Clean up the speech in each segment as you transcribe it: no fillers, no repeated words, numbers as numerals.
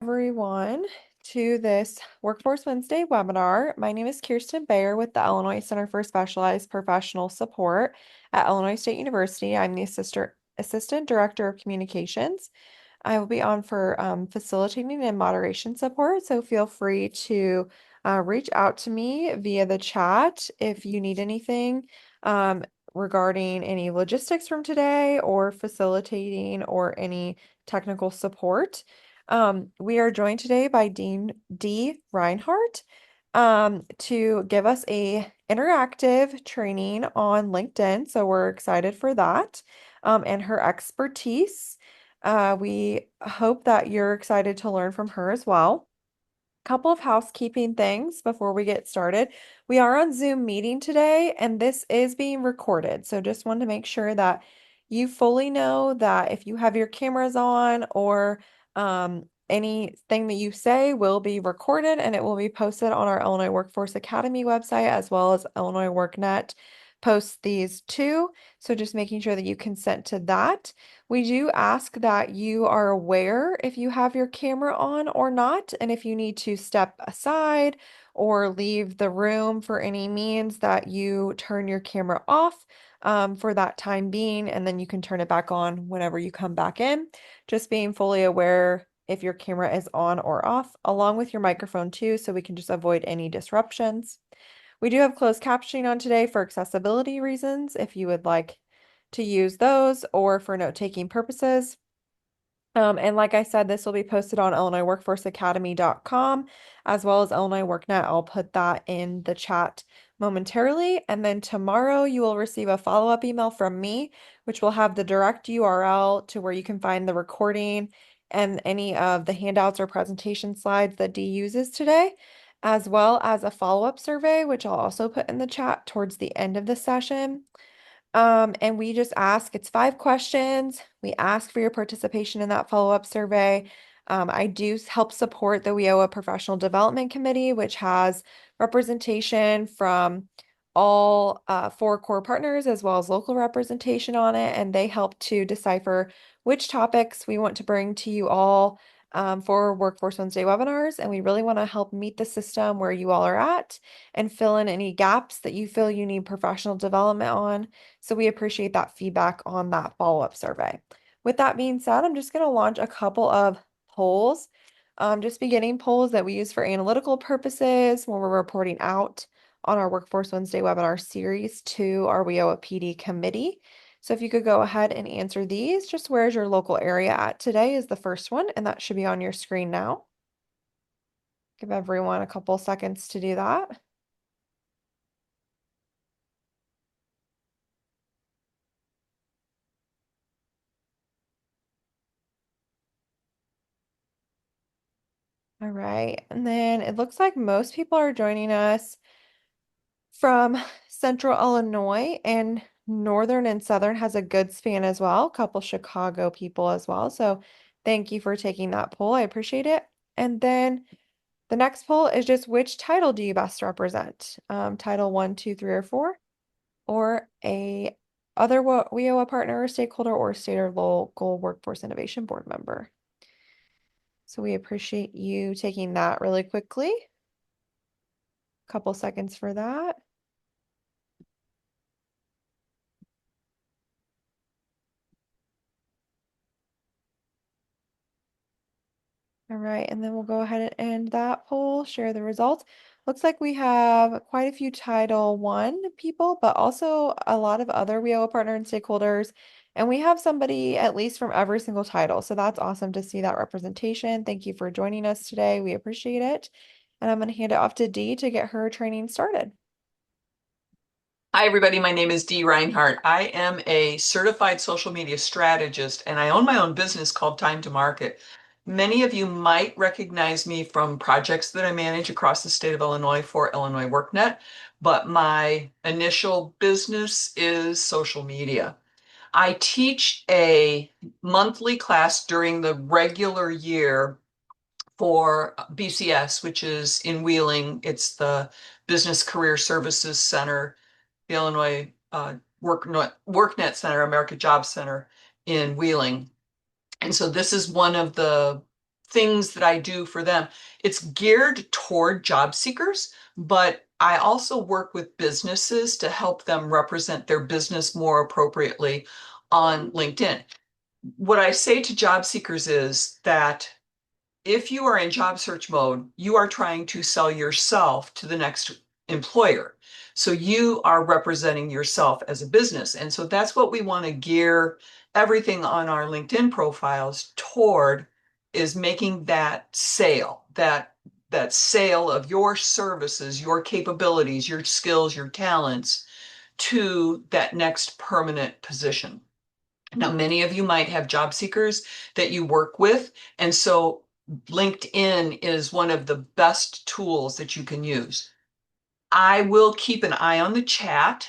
Everyone to this Workforce Wednesday webinar. My name is Kirsten Bayer with the Illinois Center for Specialized Professional Support at Illinois State University. I'm the Assistant Director of Communications. I will be on for facilitating and moderation support, so feel free to reach out to me via the chat if you need anything um, regarding any logistics from today or facilitating or any technical support. We are joined today by Dean D. Reinhardt to give us a interactive training on LinkedIn. So we're excited for that and her expertise. We hope that you're excited to learn from her as well. Couple of housekeeping things before we get started. We are on Zoom meeting today, and this is being recorded. So just wanted to make sure that you fully know that if you have your cameras on or anything that you say will be recorded and it will be posted on our Illinois Workforce Academy website as well as Illinois WorkNet posts these too. So just making sure that you consent to that. We do ask that you are aware if you have your camera on or not, and if you need to step aside or leave the room for any means that you turn your camera off for that time being, and then you can turn it back on whenever you come back in. Just being fully aware if your camera is on or off, along with your microphone too, so we can just avoid any disruptions. We do have closed captioning on today for accessibility reasons, if you would like to use those or for note-taking purposes. And like I said, this will be posted on IllinoisWorkforceAcademy.com as well as Illinois WorkNet. I'll put that in the chat momentarily. And then tomorrow you will receive a follow-up email from me, which will have the direct URL to where you can find the recording and any of the handouts or presentation slides that Dee uses today, as well as a follow-up survey, which I'll also put in the chat towards the end of the session. And we just ask, it's 5 questions. We ask for your participation in that follow-up survey. I do help support the WIOA Professional Development Committee, which has representation from all 4 core partners as well as local representation on it. And they help to decipher which topics we want to bring to you all for Workforce Wednesday webinars. And we really want to help meet the system where you all are at and fill in any gaps that you feel you need professional development on. So we appreciate that feedback on that follow-up survey. With that being said, I'm just going to launch a couple of polls, just beginning polls that we use for analytical purposes when we're reporting out on our Workforce Wednesday webinar series to our WIOA PD committee. So if you could go ahead and answer these, just where's your local area at today is the first one, and that should be on your screen now. Give everyone a couple seconds to do that. All right, and then it looks like most people are joining us from Central Illinois, and Northern and Southern has a good span as well. A couple Chicago people as well. So thank you for taking that poll. I appreciate it. And then the next poll is just which title do you best represent? Title 1, 2, 3, or 4, or a other WIOA partner or stakeholder or state or local workforce innovation board member. So we appreciate you taking that really quickly. Couple seconds for that. All right, and then we'll go ahead and end that poll, share the results. Looks like we have quite a few Title I people, but also a lot of other WIOA partner and stakeholders. And we have somebody at least from every single title. So that's awesome to see that representation. Thank you for joining us today. We appreciate it. And I'm going to hand it off to Dee to get her training started. Hi, everybody. My name is Dee Reinhardt. I am a certified social media strategist, and I own my own business called Time to Market. Many of you might recognize me from projects that I manage across the state of Illinois for Illinois WorkNet, but my initial business is social media. I teach a monthly class during the regular year for BCS, which is in Wheeling. It's the Business Career Services Center, the Illinois WorkNet Center, America Job Center in Wheeling. And so this is one of the things that I do for them. It's geared toward job seekers, but I also work with businesses to help them represent their business more appropriately on LinkedIn. What I say to job seekers is that if you are in job search mode, you are trying to sell yourself to the next employer. So you are representing yourself as a business. And so that's what we want to gear everything on our LinkedIn profiles toward, is making that sale, that sale of your services, your capabilities, your skills, your talents to that next permanent position. Now, many of you might have job seekers that you work with, and so LinkedIn is one of the best tools that you can use. I will keep an eye on the chat,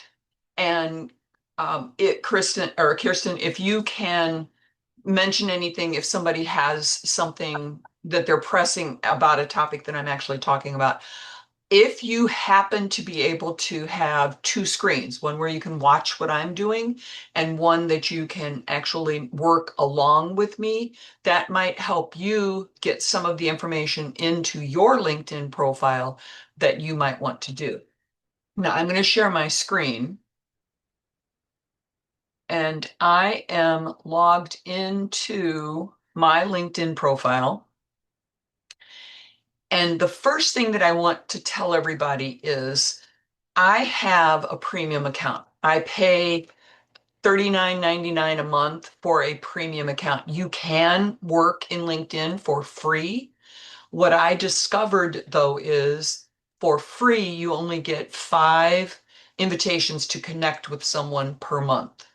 and Kirsten, if you can mention anything, if somebody has something that they're pressing about a topic that I'm actually talking about. If you happen to be able to have two screens, one where you can watch what I'm doing and one that you can actually work along with me, that might help you get some of the information into your LinkedIn profile that you might want to do. Now, I'm going to share my screen, and I am logged into my LinkedIn profile. And the first thing that I want to tell everybody is I have a premium account. I pay $39.99 a month for a premium account. You can work in LinkedIn for free. What I discovered, though, is for free, you only get 5 invitations to connect with someone per month.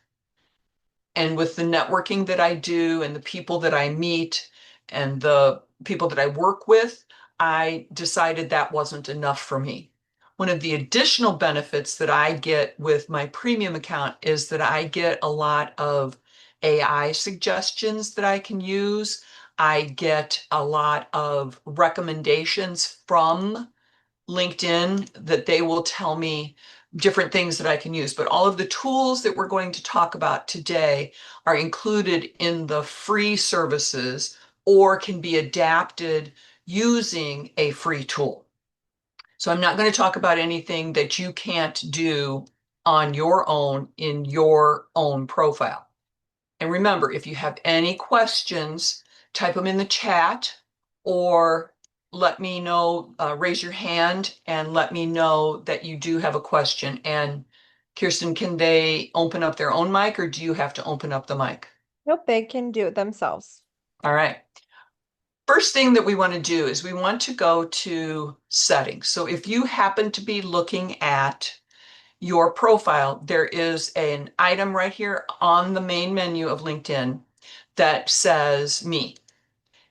And with the networking that I do and the people that I meet and the people that I work with, I decided that wasn't enough for me. One of the additional benefits that I get with my premium account is that I get a lot of AI suggestions that I can use. I get a lot of recommendations from LinkedIn that they will tell me different things that I can use. But all of the tools that we're going to talk about today are included in the free services or can be adapted using a free tool. So I'm not going to talk about anything that you can't do on your own in your own profile. And remember, if you have any questions, type them in the chat or let me know, raise your hand and let me know that you do have a question. And Kirsten, can they open up their own mic or do you have to open up the mic? Nope, they can do it themselves. All right. First thing that we want to do is we want to go to settings. So if you happen to be looking at your profile, there is an item right here on the main menu of LinkedIn that says me.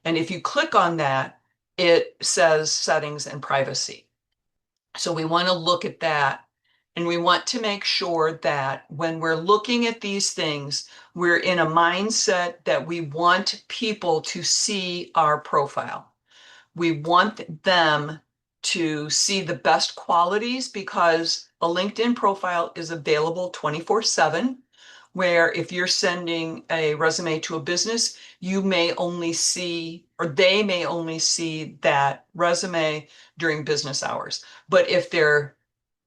And if you click on that, it says settings and privacy. So we want to look at that. And we want to make sure that when we're looking at these things, we're in a mindset that we want people to see our profile. We want them to see the best qualities because a LinkedIn profile is available 24/7, where if you're sending a resume to a business, you may only see, or they may only see that resume during business hours. But if they're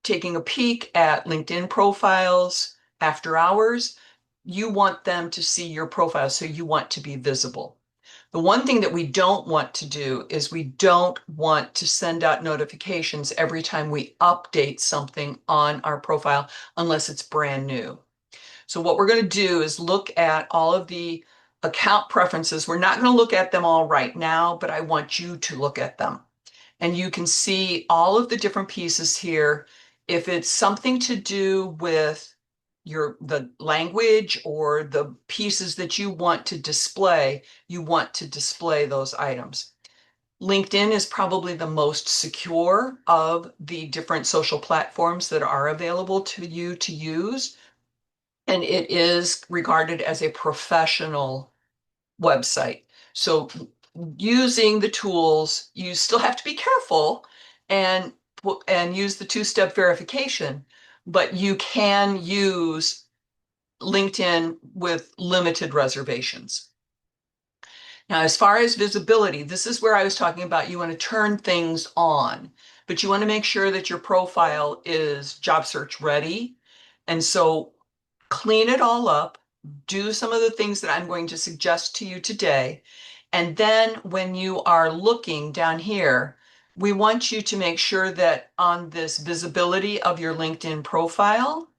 taking a peek at LinkedIn profiles after hours, you want them to see your profile, so you want to be visible. The one thing that we don't want to do is we don't want to send out notifications every time we update something on our profile unless it's brand new. So what we're going to do is look at all of the account preferences. We're not going to look at them all right now, but I want you to look at them. And you can see all of the different pieces here. If it's something to do with the language or the pieces that you want to display, you want to display those items. LinkedIn is probably the most secure of the different social platforms that are available to you to use. And it is regarded as a professional website. So using the tools, you still have to be careful and use the two-step verification, but you can use LinkedIn with limited reservations. Now, as far as visibility, this is where I was talking about you want to turn things on, but you want to make sure that your profile is job search ready. And so clean it all up, do some of the things that I'm going to suggest to you today. And then when you are looking down here, we want you to make sure that on this visibility of your LinkedIn profile,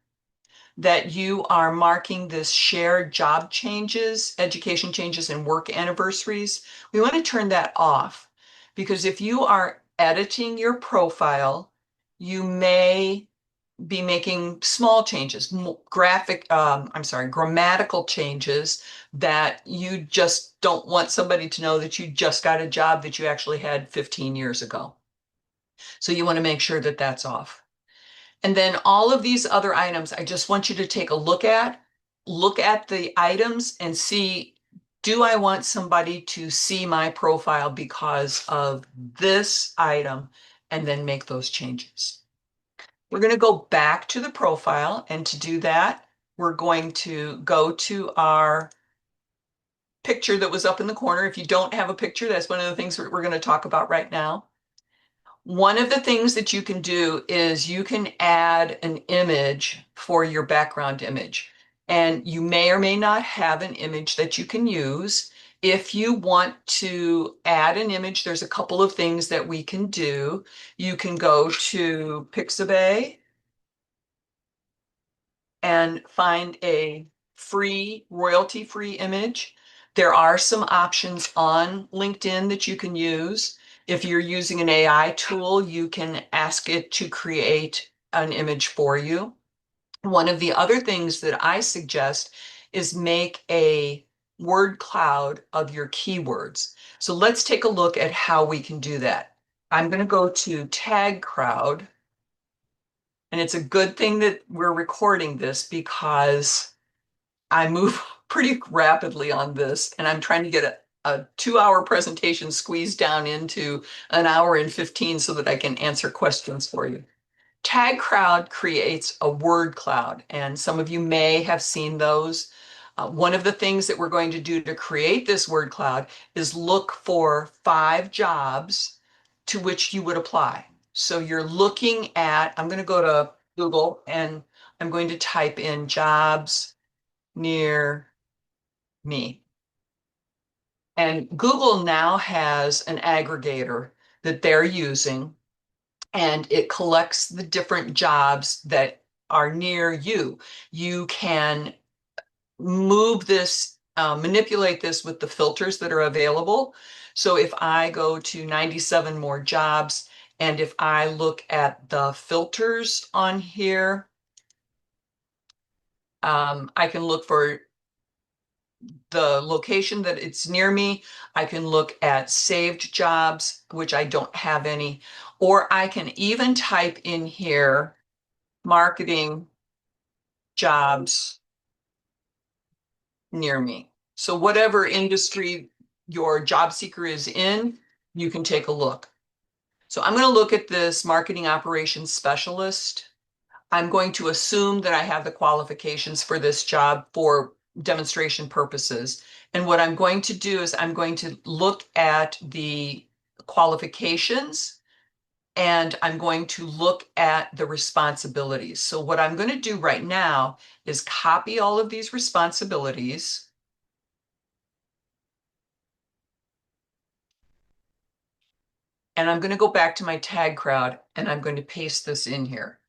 that you are marking this shared job changes, education changes, and work anniversaries. We want to turn that off because if you are editing your profile, you may be making small changes, grammatical changes that you just don't want somebody to know that you just got a job that you actually had 15 years ago. So you want to make sure that that's off. And then all of these other items, I just want you to take a look at the items and see, do I want somebody to see my profile because of this item? And then make those changes. We're going to go back to the profile. And to do that, we're going to go to our picture that was up in the corner. If you don't have a picture, that's one of the things we're going to talk about right now. One of the things that you can do is you can add an image for your background image. And you may or may not have an image that you can use. If you want to add an image, there's a couple of things that we can do. You can go to Pixabay and find a free, royalty-free image. There are some options on LinkedIn that you can use. If you're using an AI tool, you can ask it to create an image for you. One of the other things that I suggest is make a word cloud of your keywords. So let's take a look at how we can do that. I'm going to go to Tag Crowd. And it's a good thing that we're recording this because I move pretty rapidly on this, and I'm trying to get a 2 hour presentation squeezed down into an hour and 15 so that I can answer questions for you. Tag Crowd creates a word cloud, and some of you may have seen those. One of the things that we're going to do to create this word cloud is look for 5 jobs to which you would apply. So you're looking at, I'm going to go to Google and I'm going to type in jobs near me. And Google now has an aggregator that they're using, and it collects the different jobs that are near you. You can move this, manipulate this with the filters that are available. So if I go to 97 more jobs, and if I look at the filters on here, I can look for the location that it's near me. I can look at saved jobs, which I don't have any, or I can even type in here marketing jobs near me. So whatever industry your job seeker is in, you can take a look. So I'm going to look at this marketing operations specialist. I'm going to assume that I have the qualifications for this job for demonstration purposes. And what I'm going to do is I'm going to look at the qualifications and I'm going to look at the responsibilities. So what I'm going to do right now is copy all of these responsibilities. And I'm going to go back to my tag crowd and I'm going to paste this in here.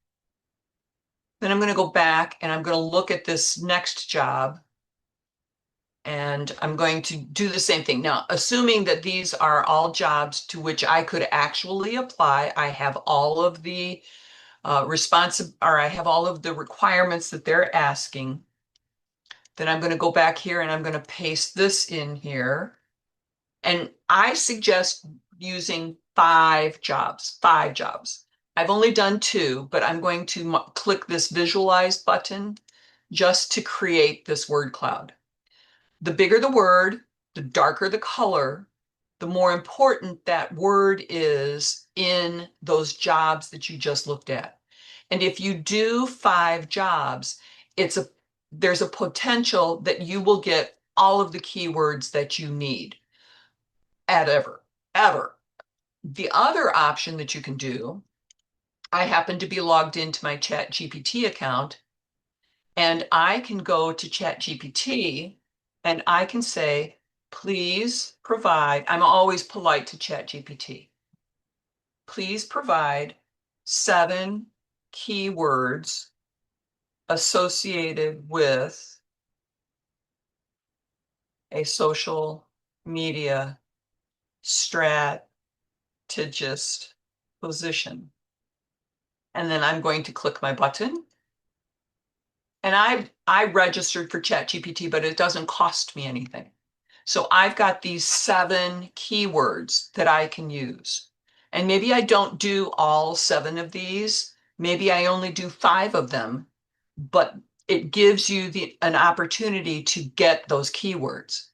Then I'm going to go back and I'm going to look at this next job and I'm going to do the same thing. Now, assuming that these are all jobs to which I could actually apply, I have all of the I have all of the requirements that they're asking. Then I'm going to go back here and I'm going to paste this in here. And I suggest using 5 jobs, 5 jobs. I've only done 2, but I'm going to click this visualize button just to create this word cloud. The bigger the word, the darker the color, the more important that word is in those jobs that you just looked at. And if you do 5 jobs, it's there's a potential that you will get all of the keywords that you need. at ever. The other option that you can do, I happen to be logged into my Chat GPT account, and I can go to Chat GPT and I can say, please provide, I'm always polite to Chat GPT. Please provide 7 keywords associated with a social media strategist position. And then I'm going to click my button. And I registered for ChatGPT, but it doesn't cost me anything. So I've got these 7 keywords that I can use. And maybe I don't do all 7 of these. Maybe I only do 5 of them, but it gives you an opportunity to get those keywords.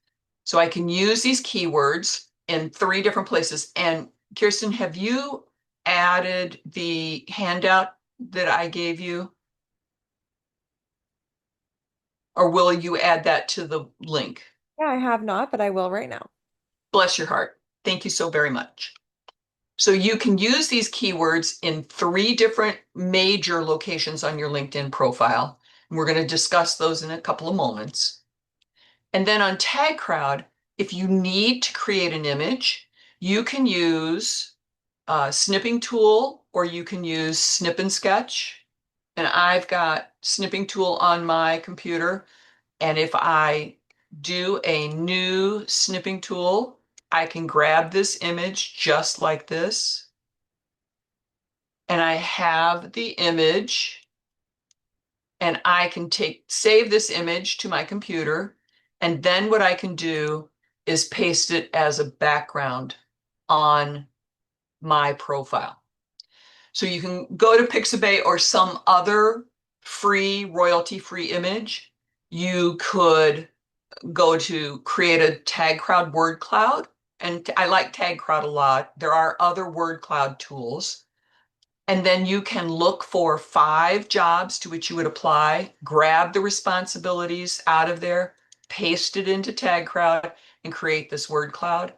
So I can use these keywords in 3 different places. And Kirsten, have you added the handout that I gave you? Or will you add that to the link? Yeah, I have not, but I will right now. Bless your heart. Thank you so very much. So you can use these keywords in 3 different major locations on your LinkedIn profile. And we're going to discuss those in a couple of moments. And then on Tag Crowd, if you need to create an image, you can use a snipping tool or you can use Snip and Sketch. And I've got snipping tool on my computer. And if I do a new snipping tool, I can grab this image just like this. And I have the image and I can save this image to my computer. And then what I can do is paste it as a background on my profile. So you can go to Pixabay or some other free, royalty-free image. You could go to create a tag crowd word cloud. And I like tag crowd a lot. There are other word cloud tools. And then you can look for 5 jobs to which you would apply, grab the responsibilities out of there, paste it into tag crowd and create this word cloud.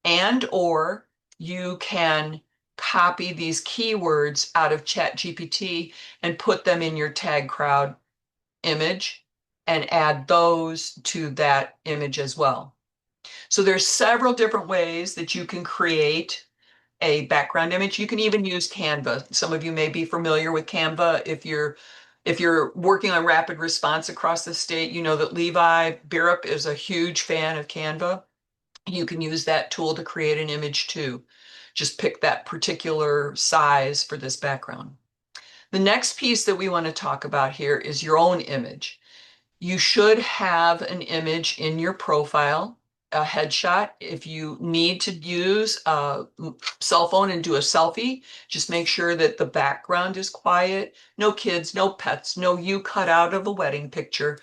And or you can copy these keywords out of Chat GPT and put them in your tag crowd image and add those to that image as well. So there's several different ways that you can create a background image. You can even use Canva. Some of you may be familiar with Canva. If you're working on rapid response across the state, you know that Levi Birup is a huge fan of Canva. You can use that tool to create an image too. Just pick that particular size for this background. The next piece that we want to talk about here is your own image. You should have an image in your profile, a headshot. If you need to use a cell phone and do a selfie, just make sure that the background is quiet. No kids, no pets, no you cut out of a wedding picture.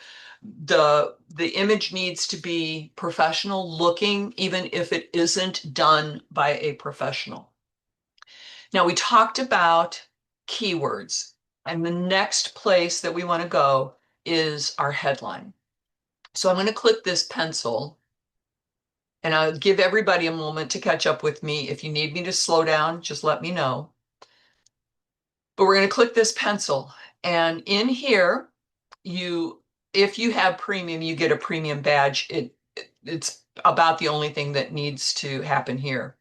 The image needs to be professional looking, even if it isn't done by a professional. Now, we talked about keywords, and the next place that we want to go is our headline. So I'm going to click this pencil, and I'll give everybody a moment to catch up with me. If you need me to slow down, just let me know. But we're going to click this pencil, and in here, if you have premium, you get a premium badge. It's about the only thing that needs to happen here.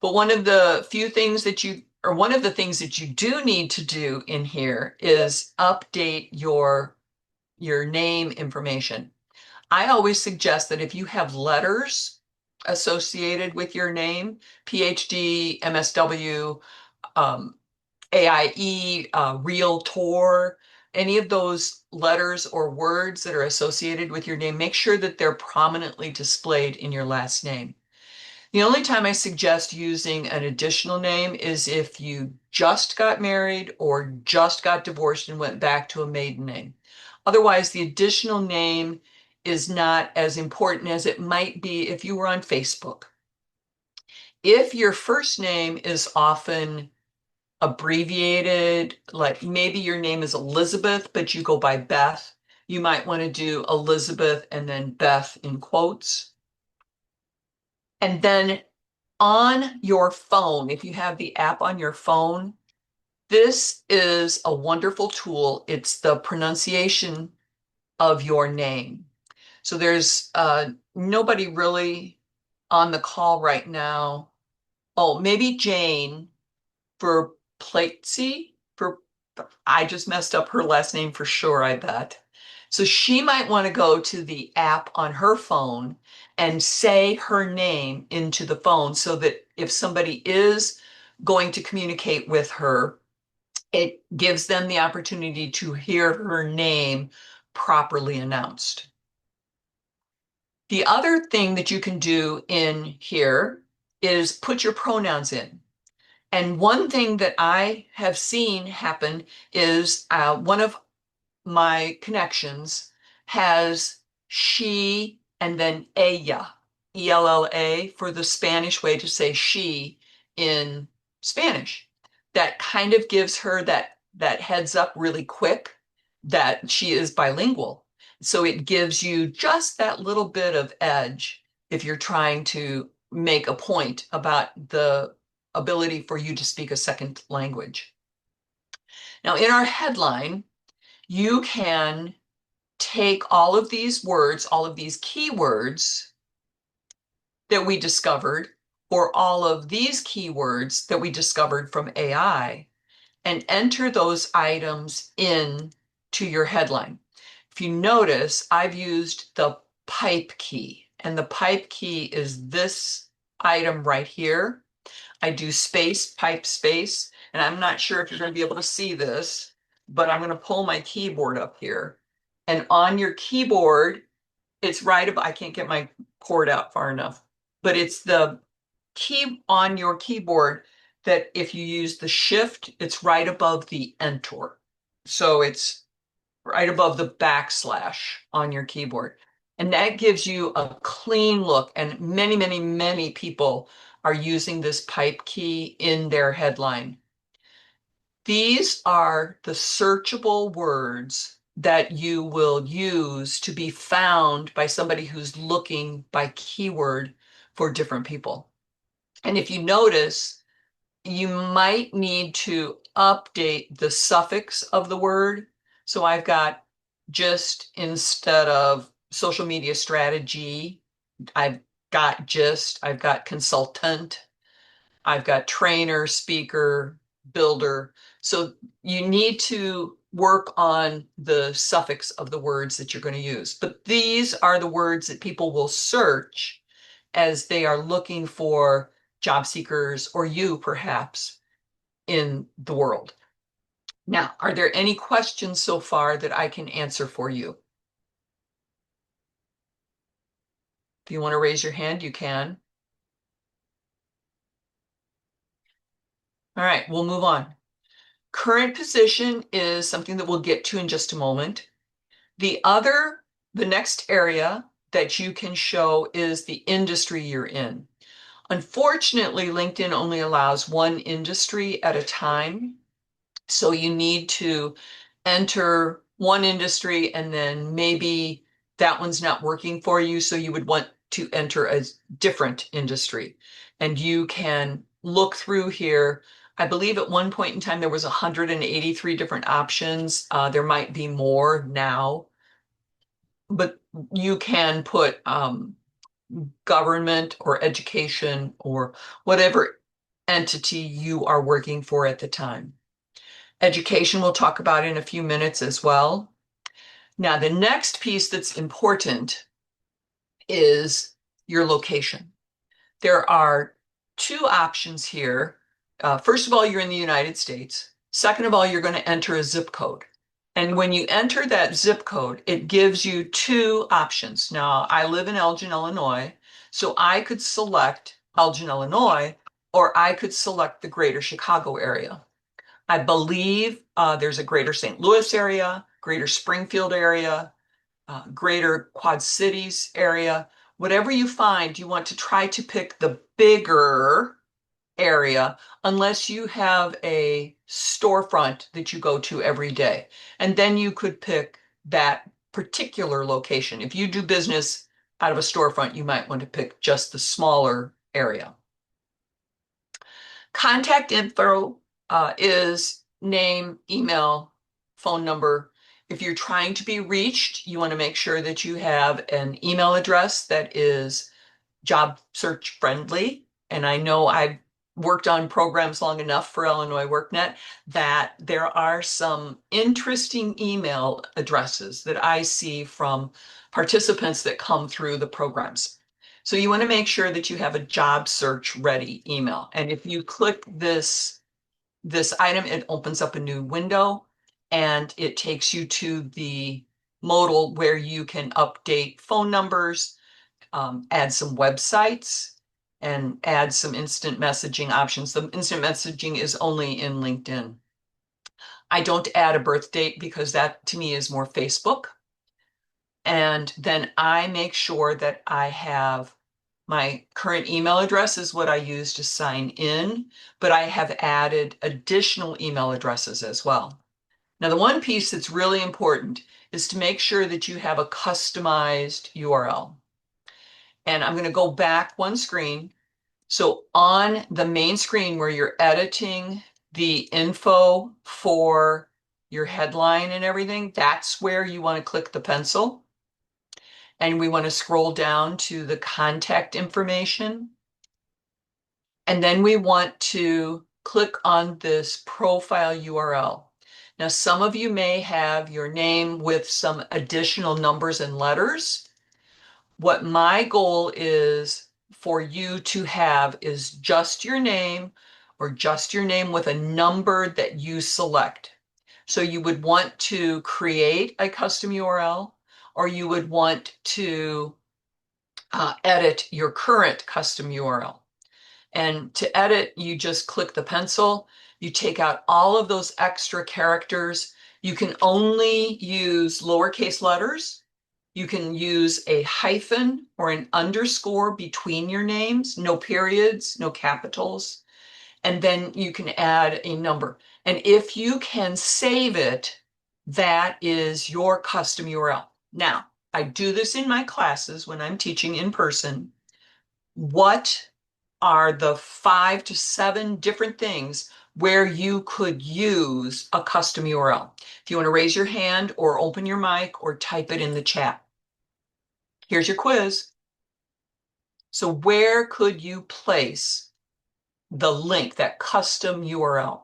But one of the things that you do need to do in here is update your name information. I always suggest that if you have letters associated with your name, PhD, MSW, AIE, Realtor, any of those letters or words that are associated with your name, make sure that they're prominently displayed in your last name. The only time I suggest using an additional name is if you just got married or just got divorced and went back to a maiden name. Otherwise, the additional name is not as important as it might be if you were on Facebook. If your first name is often abbreviated, like maybe your name is Elizabeth, but you go by Beth, you might want to do Elizabeth and then Beth in quotes. And then On your phone, if you have the app on your phone, this is a wonderful tool. It's the pronunciation of your name. So there's nobody really on the call right now. Oh, maybe Jane for Platesy for I just messed up her last name for sure, I bet. So she might want to go to the app on her phone and say her name into the phone so that if somebody is going to communicate with her, it gives them the opportunity to hear her name properly announced. The other thing that you can do in here is put your pronouns in. And one thing that I have seen happen is one of my connections has she and then ella, ELLA, for the Spanish way to say she in Spanish. That kind of gives her that heads up really quick that she is bilingual. So it gives you just that little bit of edge if you're trying to make a point about the ability for you to speak a second language. Now, in our headline, you can take all of these words, all of these keywords that we discovered, or all of these keywords that we discovered from AI, and enter those items in to your headline. If you notice, I've used the pipe key, and the pipe key is this item right here. I do space, pipe, space, and I'm not sure if you're going to be able to see this, but I'm going to pull my keyboard up here. And on your keyboard, it's right above, I can't get my cord out far enough, but it's the key on your keyboard that if you use the shift, it's right above the enter. So it's right above the backslash on your keyboard. And that gives you a clean look. And many, many, many people are using this pipe key in their headline. These are the searchable words that you will use to be found by somebody who's looking by keyword for different people. And if you notice, you might need to update the suffix of the word. So I've got just instead of social media strategy, I've got just, I've got consultant, I've got trainer, speaker, builder. So you need to work on the suffix of the words that you're going to use. But these are the words that people will search as they are looking for job seekers or you perhaps in the world. Now, are there any questions so far that I can answer for you? If you want to raise your hand, you can. All right, we'll move on. Current position is something that we'll get to in just a moment. The next area that you can show is the industry you're in. Unfortunately, LinkedIn only allows one industry at a time. So you need to enter one industry and then maybe that one's not working for you. So you would want to enter a different industry. And you can look through here. I believe at one point in time there was 183 different options. There might be more now, but you can put government or education or whatever entity you are working for at the time. Education we'll talk about in a few minutes as well. Now, the next piece that's important is your location. There are two options here. First of all, you're in the United States. Second of all, you're going to enter a zip code. And when you enter that zip code, it gives you two options. Now, I live in Elgin, Illinois, so I could select Elgin, Illinois, or I could select the greater Chicago area. I believe there's a greater St. Louis area, greater Springfield area, greater Quad Cities area. Whatever you find, you want to try to pick the bigger area unless you have a storefront that you go to every day. And then you could pick that particular location. If you do business out of a storefront, you might want to pick just the smaller area. Contact info is name, email, phone number. If you're trying to be reached, you want to make sure that you have an email address that is job search friendly. And I know I've worked on programs long enough for Illinois WorkNet that there are some interesting email addresses that I see from participants that come through the programs. So you want to make sure that you have a job search ready email. And if you click this item, it opens up a new window and it takes you to the modal where you can update phone numbers, add some websites, and add some instant messaging options. The instant messaging is only in LinkedIn. I don't add a birth date because that to me is more Facebook. And then I make sure that I have my current email address is what I use to sign in, but I have added additional email addresses as well. Now, the one piece that's really important is to make sure that you have a customized URL. And I'm going to go back one screen. So on the main screen where you're editing the info for your headline and everything, that's where you want to click the pencil. And we want to scroll down to the contact information. And then we want to click on this profile URL. Now, some of you may have your name with some additional numbers and letters. What my goal is for you to have is just your name or just your name with a number that you select. So you would want to create a custom URL or you would want to edit your current custom URL. And to edit, you just click the pencil, you take out all of those extra characters. You can only use lowercase letters. You can use a hyphen or an underscore between your names, no periods, no capitals. And then you can add a number. And if you can save it, that is your custom URL. Now, I do this in my classes when I'm teaching in person. What are the 5 to 7 different things where you could use a custom URL? If you want to raise your hand or open your mic or type it in the chat. Here's your quiz. So where could you place the link, that custom URL?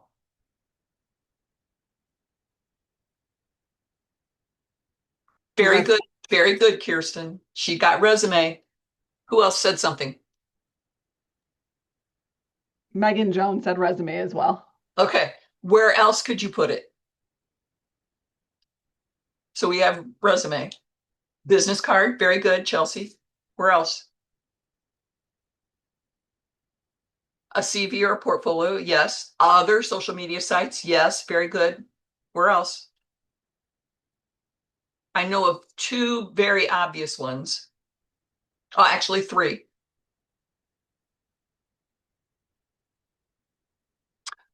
Very Res good. Very good, Kirsten. She got resume. Who else said something? Megan Jones said resume as well. Okay. Where else could you put it? So we have resume. Business card. Very good, Chelsea. Where else? A CV or a portfolio. Yes. Other social media sites. Yes. Very good. Where else? I know of 2 very obvious ones. Oh, actually 3.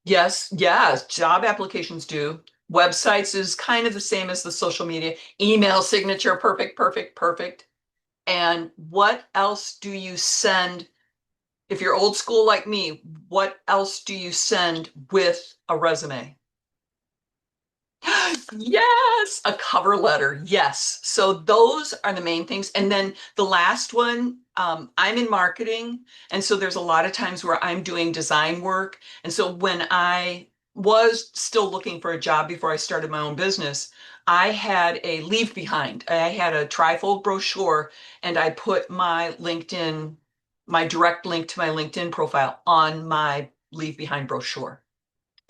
Yes, yes, job applications do. Websites is kind of the same as the social media. Email signature, perfect, perfect, perfect. And what else do you send? If you're old school like me, what else do you send with a resume? Yes, a cover letter. Yes. So those are the main things. And then the last one, I'm in marketing. And so there's a lot of times where I'm doing design work. And so when I was still looking for a job before I started my own business, I had a leave behind. I had a trifold brochure and I put my LinkedIn, my direct link to my LinkedIn profile on my leave behind brochure.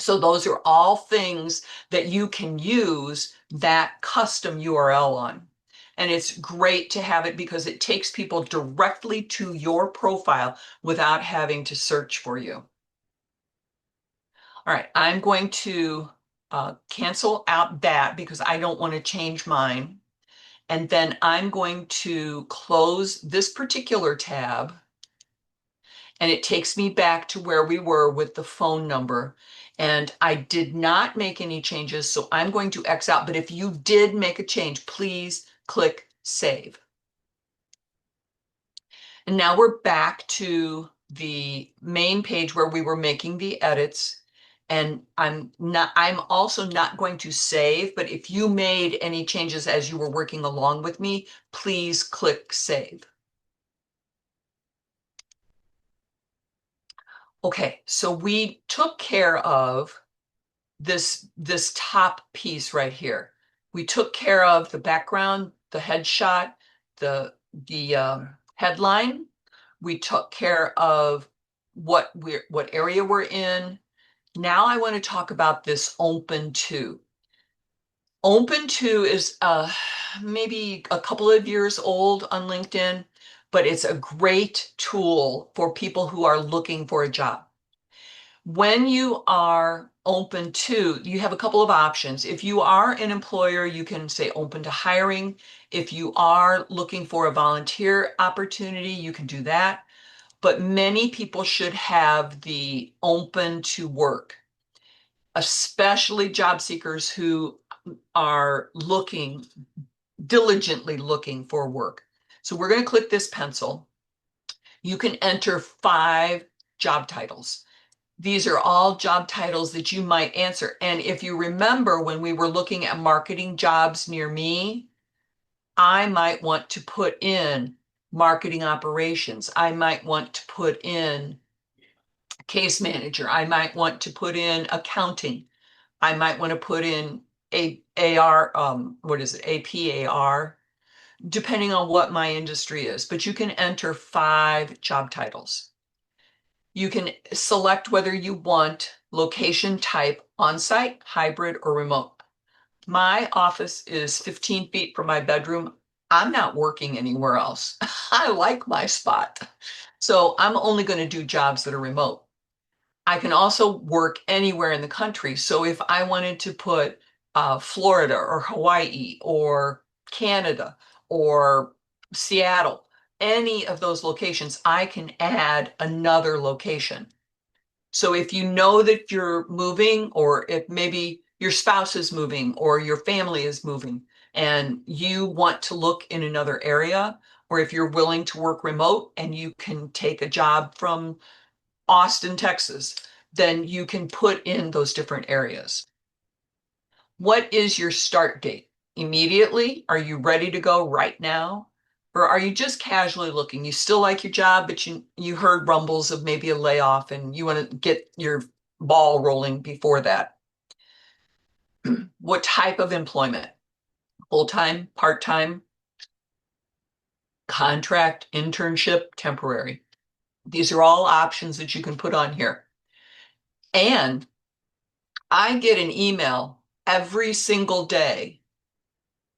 So those are all things that you can use that custom URL on. And it's great to have it because it takes people directly to your profile without having to search for you. All right, I'm going to cancel out that because I don't want to change mine. And then I'm going to close this particular tab and it takes me back to where we were with the phone number. And I did not make any changes, so I'm going to X out. But if you did make a change, please click Save. And now we're back to the main page where we were making the edits. And I'm also not going to save, but if you made any changes as you were working along with me, please click save. Okay, so we took care of this top piece right here. We took care of the background, the headshot, the headline. We took care of what area we're in. Now I want to talk about this open to. Open to is maybe a couple of years old on LinkedIn, but it's a great tool for people who are looking for a job. When you are open to, you have a couple of options. If you are an employer, you can say open to hiring. If you are looking for a volunteer opportunity, you can do that. But many people should have the open to work, especially job seekers who are diligently looking for work. So we're going to click this pencil. You can enter 5 job titles. These are all job titles that you might answer. And if you remember when we were looking at marketing jobs near me, I might want to put in marketing operations. I might want to put in case manager. I might want to put in accounting. I might want to put in AR, what is it, APAR, depending on what my industry is. But you can enter 5 job titles. You can select whether you want location type on-site, hybrid, or remote. My office is 15 feet from my bedroom. I'm not working anywhere else. I like my spot. So I'm only going to do jobs that are remote. I can also work anywhere in the country. So if I wanted to put Florida or Hawaii or Canada or Seattle, any of those locations, I can add another location. So if you know that you're moving, or if maybe your spouse is moving or your family is moving and you want to look in another area, or if you're willing to work remote and you can take a job from Austin, Texas, then you can put in those different areas. What is your start date? Immediately? Are you ready to go right now? Or are you just casually looking? You still like your job, but you heard rumbles of maybe a layoff and you want to get your ball rolling before that. What type of employment? Full-time, part-time, contract, internship, temporary. These are all options that you can put on here. And I get an email every single day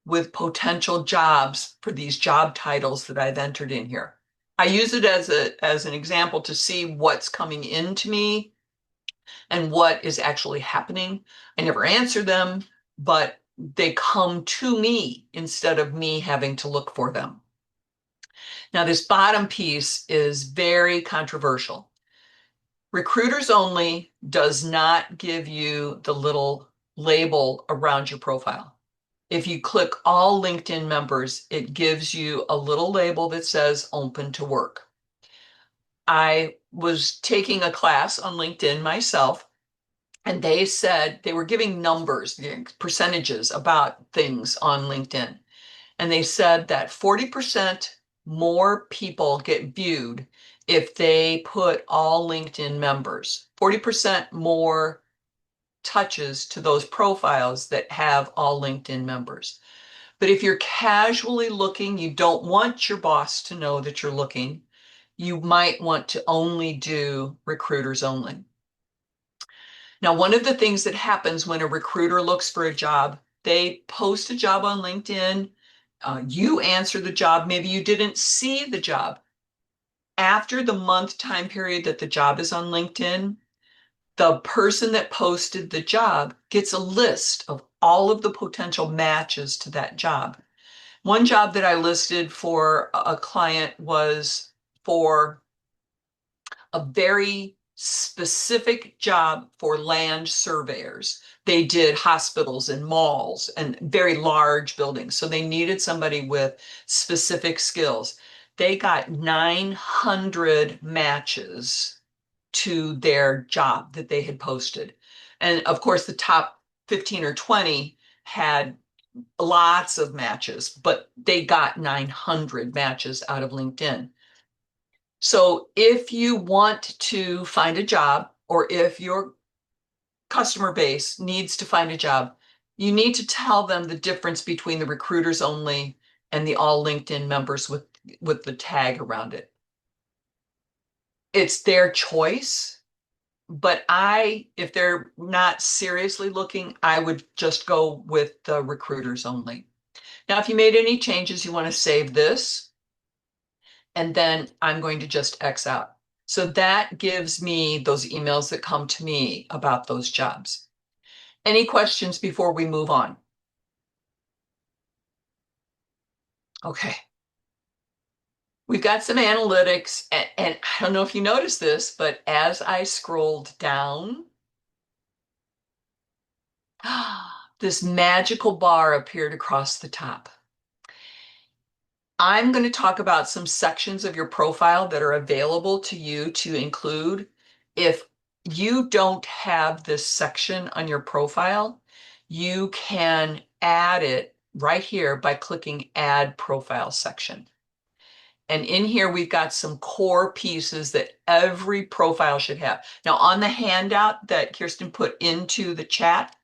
with potential jobs for these job titles that I've entered in here. I use it as an example to see what's coming into me and what is actually happening. I never answer them, but they come to me instead of me having to look for them. Now, this bottom piece is very controversial. Recruiters Only does not give you the little label around your profile. If you click all LinkedIn members, it gives you a little label that says open to work. I was taking a class on LinkedIn myself, and they said they were giving numbers, percentages about things on LinkedIn. And they said that 40% more people get viewed if they put all LinkedIn members, 40% more touches to those profiles that have all LinkedIn members. But if you're casually looking, you don't want your boss to know that you're looking, you might want to only do recruiters only. Now, one of the things that happens when a recruiter looks for a job, they post a job on LinkedIn, you answer the job, maybe you didn't see the job. After the month time period that the job is on LinkedIn, the person that posted the job gets a list of all of the potential matches to that job. One job that I listed for a client was for a very specific job for land surveyors. They did hospitals and malls and very large buildings. So they needed somebody with specific skills. They got 900 matches to their job that they had posted. And of course, the top 15 or 20 had lots of matches, but they got 900 matches out of LinkedIn. So if you want to find a job, or if your customer base needs to find a job, you need to tell them the difference between the recruiters only and the all LinkedIn members with the tag around it. It's their choice, but if they're not seriously looking, I would just go with the recruiters only. Now, if you made any changes, you want to save this, and then I'm going to just X out. So that gives me those emails that come to me about those jobs. Any questions before we move on? Okay. We've got some analytics, and I don't know if you noticed this, but as I scrolled down, this magical bar appeared across the top. I'm going to talk about some sections of your profile that are available to you to include. If you don't have this section on your profile, you can add it right here by clicking Add Profile Section. And in here, we've got some core pieces that every profile should have. Now, on the handout that Kirsten put into the chat,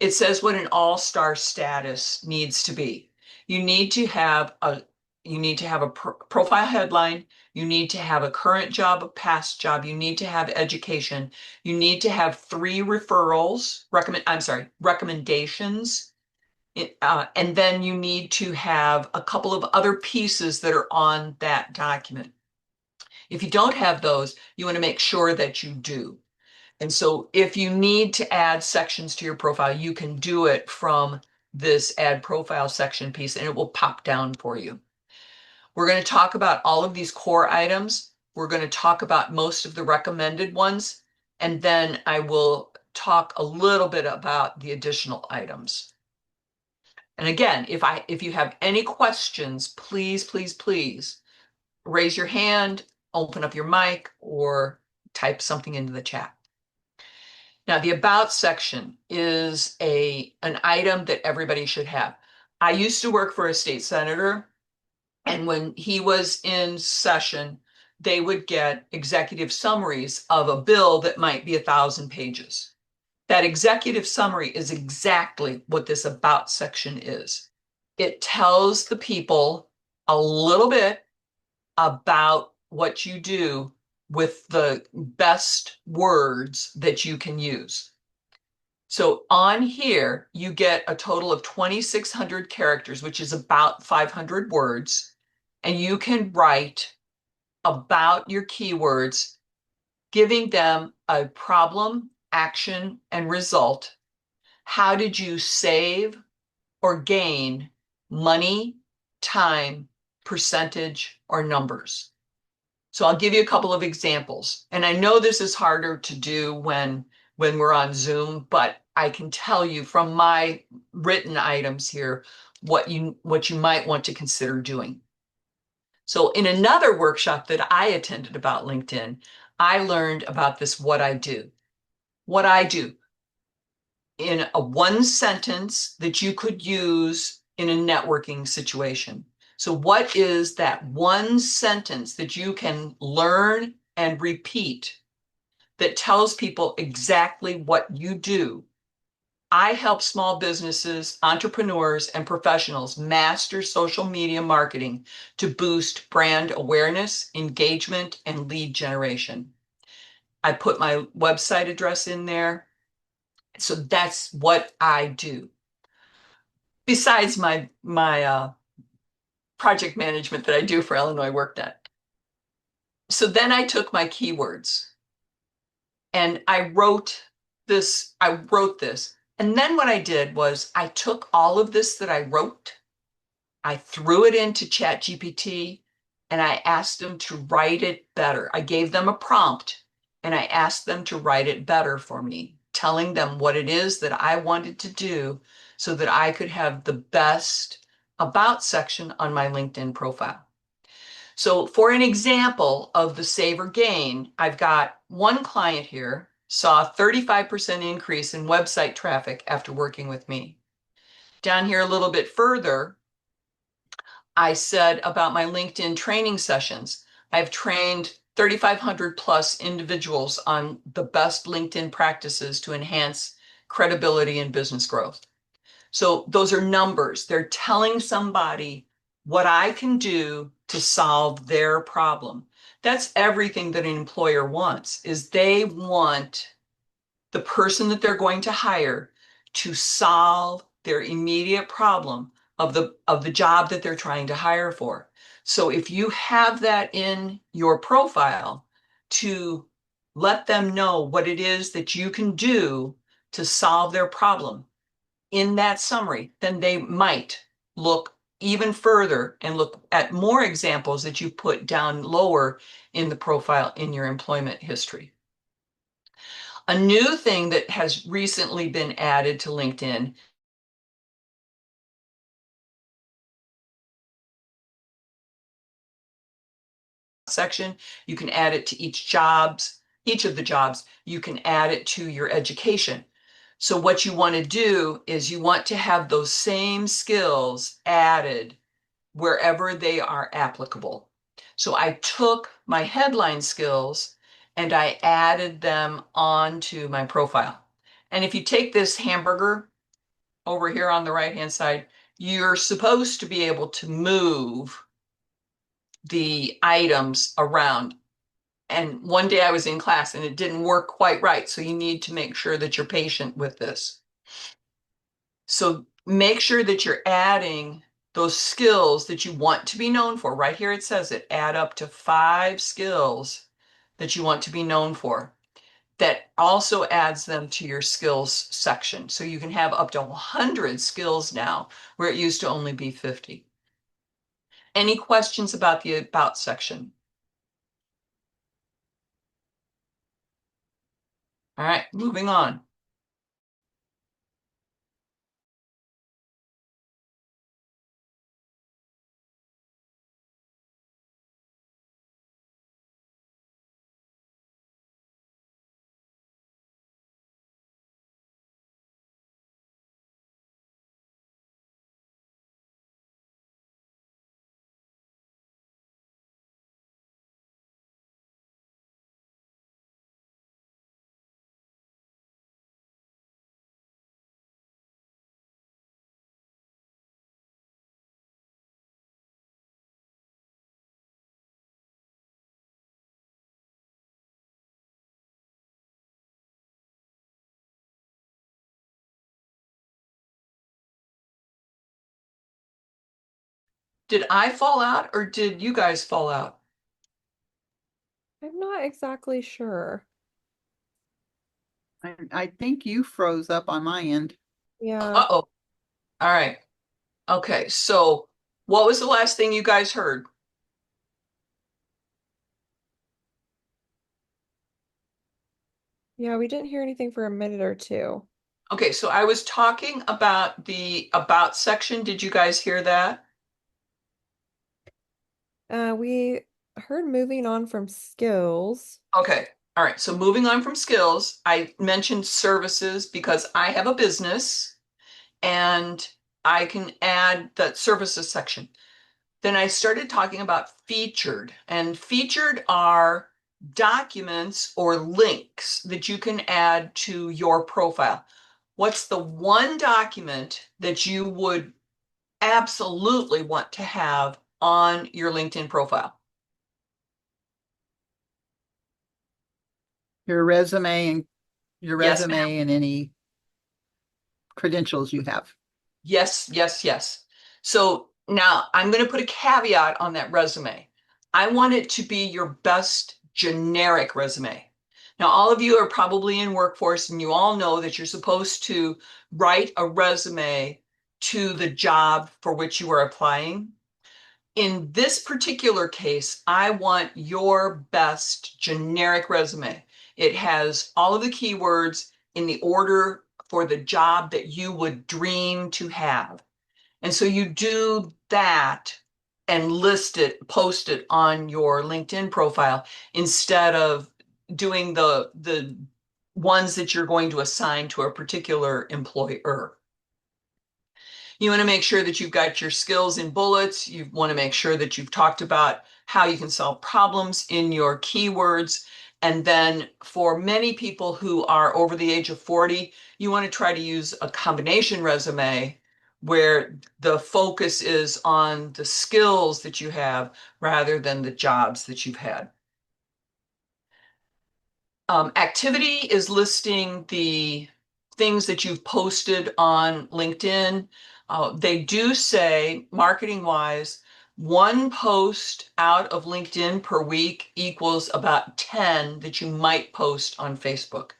it says what an all-star status needs to be. You need to have a profile headline, you need to have a current job, a past job, you need to have education, you need to have 3 recommendations, and then you need to have a couple of other pieces that are on that document. If you don't have those, you want to make sure that you do. And so if you need to add sections to your profile, you can do it from this add profile section piece, and it will pop down for you. We're going to talk about all of these core items. We're going to talk about most of the recommended ones, and then I will talk a little bit about the additional items. And again, if you have any questions, please, please, please raise your hand, open up your mic, or type something into the chat. Now, the About section is an item that everybody should have. I used to work for a state senator, and when he was in session, they would get executive summaries of a bill that might be 1,000 pages. That executive summary is exactly what this About section is. It tells the people a little bit about what you do with the best words that you can use. So on here, you get a total of 2,600 characters, which is about 500 words, and you can write about your keywords, giving them a problem, action, and result. How did you save or gain money, time, percentage, or numbers? So I'll give you a couple of examples. And I know this is harder to do when we're on Zoom, but I can tell you from my written items here what you might want to consider doing. So in another workshop that I attended about LinkedIn, I learned about this what I do. What I do in a one sentence that you could use in a networking situation. So what is that one sentence that you can learn and repeat that tells people exactly what you do? I help small businesses, entrepreneurs, and professionals master social media marketing to boost brand awareness, engagement, and lead generation. I put my website address in there. So that's what I do. Besides my project management that I do for Illinois WorkNet. So then I took my keywords and I wrote this. And then what I did was I took all of this that I wrote, I threw it into ChatGPT, and I asked them to write it better. I gave them a prompt and I asked them to write it better for me, telling them what it is that I wanted to do so that I could have the best about section on my LinkedIn profile. So for an example of the save or gain, I've got one client here saw a 35% increase in website traffic after working with me. Down here a little bit further, I said about my LinkedIn training sessions. I've trained 3,500 plus individuals on the best LinkedIn practices to enhance credibility and business growth. So those are numbers. They're telling somebody what I can do to solve their problem. That's everything that an employer wants, is they want the person that they're going to hire to solve their immediate problem of the job that they're trying to hire for. So if you have that in your profile to let them know what it is that you can do to solve their problem in that summary, then they might look even further and look at more examples that you put down lower in the profile in your employment history. A new thing that has recently been added to LinkedIn section, you can add it to each of the jobs, you can add it to your education. So what you want to do is you want to have those same skills added wherever they are applicable. So I took my headline skills and I added them onto my profile. And if you take this hamburger over here on the right-hand side, you're supposed to be able to move the items around. And one day I was in class and it didn't work quite right. So you need to make sure that you're patient with this. So make sure that you're adding those skills that you want to be known for. Right here it says it, add up to 5 skills that you want to be known for. That also adds them to your skills section. So you can have up to 100 skills now, where it used to only be 50. Any questions about the About section? All right, moving on. Did I fall out or did you guys fall out? I'm not exactly sure. I think you froze up on my end. Yeah. Uh-oh. All right. Okay, so what was the last thing you guys heard? Yeah, we didn't hear anything for a minute or two. Okay, so I was talking about the About section. Did you guys hear that? We heard moving on from skills. Okay. All right. So moving on from skills, I mentioned services because I have a business and I can add that services section. Then I started talking about featured, and featured are documents or links that you can add to your profile. What's the one document that you would absolutely want to have on your LinkedIn profile? Your resume and your Yes, resume and any credentials you have. yes, yes, yes. So now I'm going to put a caveat on that resume. I want it to be your best generic resume. Now, all of you are probably in workforce and you all know that you're supposed to write a resume to the job for which you are applying. In this particular case, I want your best generic resume. It has all of the keywords in the order for the job that you would dream to have. And so you do that and list it, post it on your LinkedIn profile instead of doing the ones that you're going to assign to a particular employer. You want to make sure that you've got your skills in bullets. You want to make sure that you've talked about how you can solve problems in your keywords. And then for many people who are over the age of 40, you want to try to use a combination resume where the focus is on the skills that you have rather than the jobs that you've had. Activity is listing the things that you've posted on LinkedIn. They do say, marketing wise, one post out of LinkedIn per week equals about 10 that you might post on Facebook.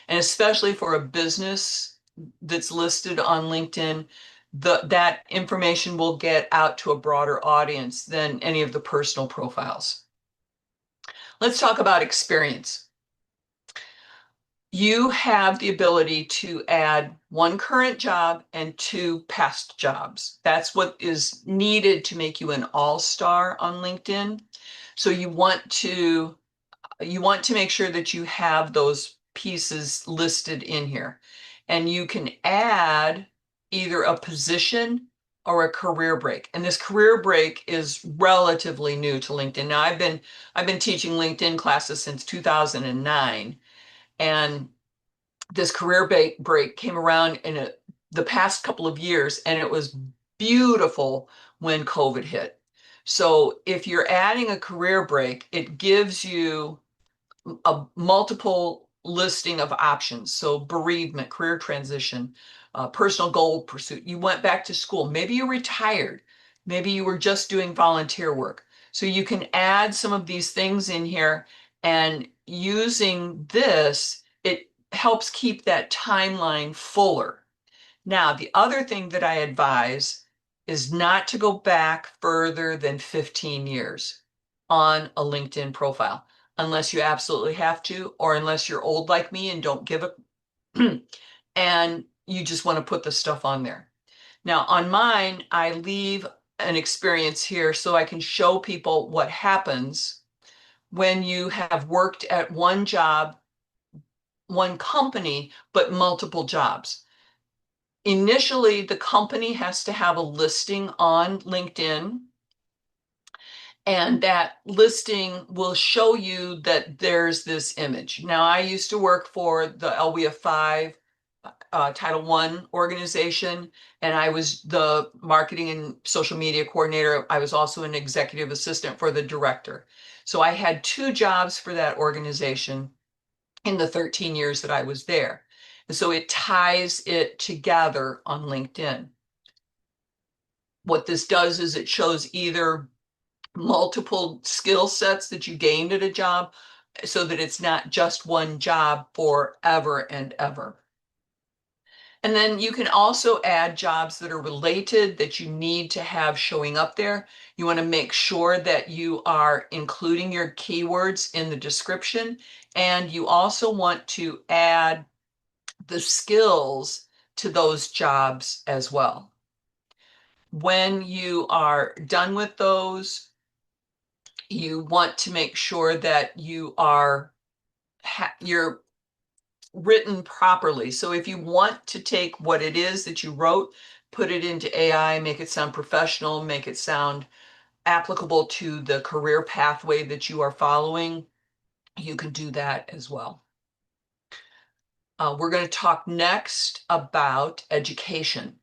And especially for a business that's listed on LinkedIn, that information will get out to a broader audience than any of the personal profiles. Let's talk about experience. You have the ability to add one current job and two past jobs. That's what is needed to make you an all-star on LinkedIn. So you want to make sure that you have those pieces listed in here. And you can add either a position or a career break. And this career break is relatively new to LinkedIn. Now I've been teaching LinkedIn classes since 2009, and this career break came around in the past couple of years, and it was beautiful when COVID hit. So if you're adding a career break, it gives you a multiple listing of options. So bereavement, career transition, personal goal pursuit. You went back to school. Maybe you retired. Maybe you were just doing volunteer work. So you can add some of these things in here, and using this, it helps keep that timeline fuller. Now, the other thing that I advise is not to go back further than 15 years on a LinkedIn profile, unless you absolutely have to, or unless you're old like me and don't give a, and you just want to put the stuff on there. Now, on mine, I leave an experience here so I can show people what happens when you have worked at one job, one company, but multiple jobs. Initially, the company has to have a listing on LinkedIn, and that listing will show you that there's this image. Now, I used to work for the LWF 5 Title I organization, and I was the marketing and social media coordinator. I was also an executive assistant for the director. So I had two jobs for that organization in the 13 years that I was there. And so it ties it together on LinkedIn. What this does is it shows either multiple skill sets that you gained at a job so that it's not just one job forever and ever. And then you can also add jobs that are related that you need to have showing up there. You want to make sure that you are including your keywords in the description, and you also want to add the skills to those jobs as well. When you are done with those, you want to make sure that you're written properly. So if you want to take what it is that you wrote, put it into AI, make it sound professional, make it sound applicable to the career pathway that you are following, you can do that as well. We're going to talk next about education.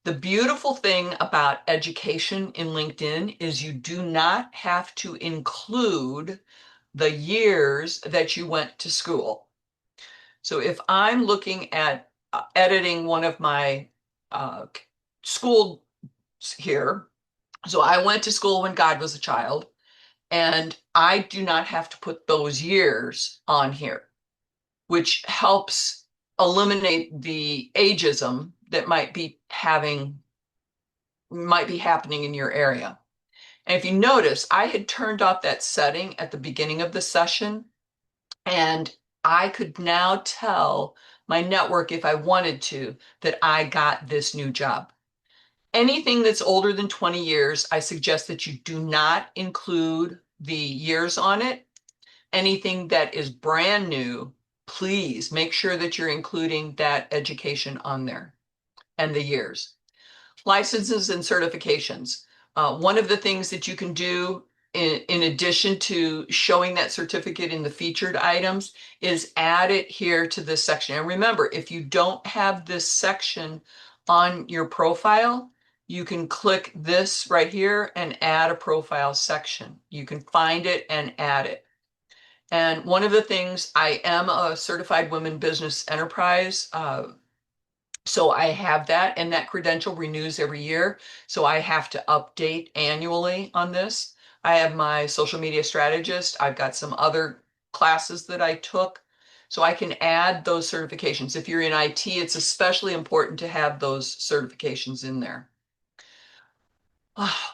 The beautiful thing about education in LinkedIn is you do not have to include the years that you went to school. So if I'm looking at editing one of my schools here, so I went to school when God was a child, and I do not have to put those years on here, which helps eliminate the ageism that might be happening in your area. And if you notice, I had turned off that setting at the beginning of the session, and I could now tell my network, if I wanted to, that I got this new job. Anything that's older than 20 years, I suggest that you do not include the years on it. Anything that is brand new, please make sure that you're including that education on there and the years. Licenses and certifications. One of the things that you can do in addition to showing that certificate in the featured items is add it here to this section. And remember, if you don't have this section on your profile, you can click this right here and add a profile section. You can find it and add it. And one of the things, I am a certified women business enterprise, so I have that, and that credential renews every year. So I have to update annually on this. I have my social media strategist. I've got some other classes that I took. So I can add those certifications. If you're in IT, it's especially important to have those certifications in there.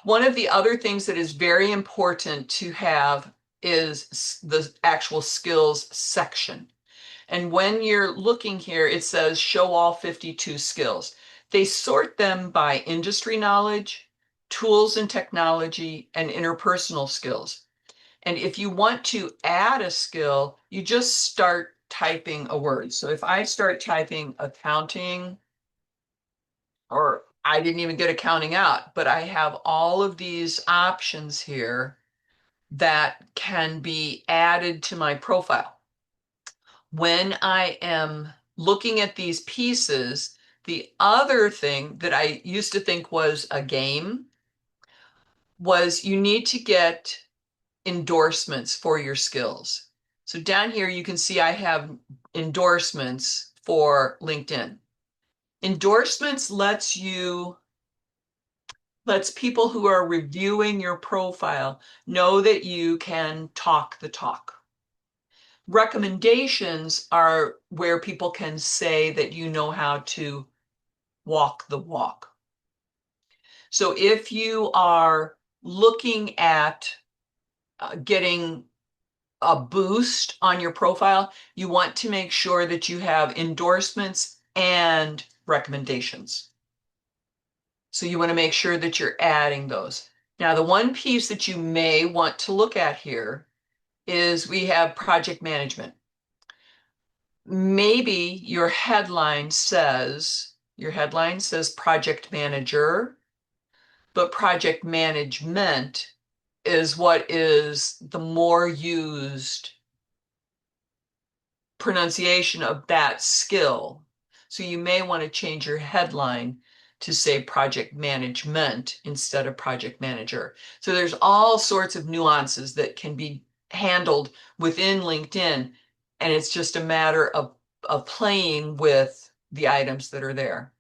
One of the other things that is very important to have is the actual skills section. And when you're looking here, it says show all 52 skills. They sort them by industry knowledge, tools and technology, and interpersonal skills. And if you want to add a skill, you just start typing a word. So if I start typing accounting, or I didn't even get accounting out, but I have all of these options here that can be added to my profile. When I am looking at these pieces, the other thing that I used to think was a game was you need to get endorsements for your skills. So down here, you can see I have endorsements for LinkedIn. Endorsements lets people who are reviewing your profile know that you can talk the talk. Recommendations are where people can say that you know how to walk the walk. So if you are looking at getting a boost on your profile, you want to make sure that you have endorsements and recommendations. So you want to make sure that you're adding those. Now, the one piece that you may want to look at here is we have project management. Maybe your headline says project manager, but project management is what is the more used pronunciation of that skill. So you may want to change your headline to say project management instead of project manager. So there's all sorts of nuances that can be handled within LinkedIn, and it's just a matter of playing with the items that are there.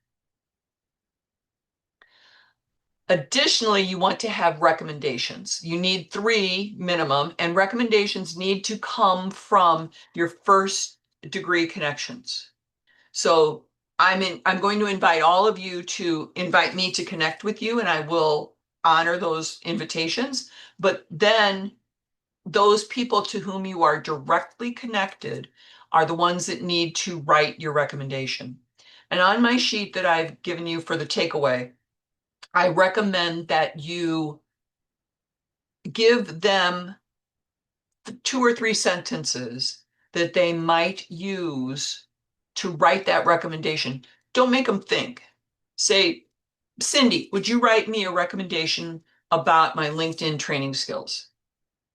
Additionally, you want to have recommendations. You need 3 minimum, and recommendations need to come from your first degree connections. So I'm going to invite all of you to invite me to connect with you, and I will honor those invitations. But then those people to whom you are directly connected are the ones that need to write your recommendation. And on my sheet that I've given you for the takeaway, I recommend that you give them 2 or 3 sentences that they might use to write that recommendation. Don't make them think. Say, Cindy, would you write me a recommendation about my LinkedIn training skills?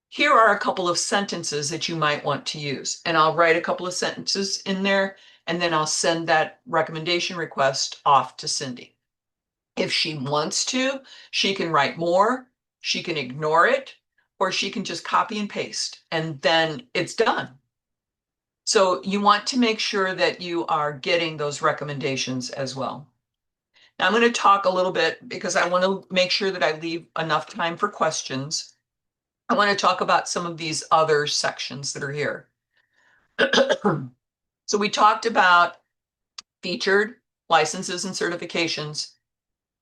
Here are a couple of sentences that you might want to use. And I'll write a couple of sentences in there, and then I'll send that recommendation request off to Cindy. If she wants to, she can write more, she can ignore it, or she can just copy and paste, and then it's done. So you want to make sure that you are getting those recommendations as well. Now I'm going to talk a little bit because I want to make sure that I leave enough time for questions. I want to talk about some of these other sections that are here. So we talked about featured licenses and certifications.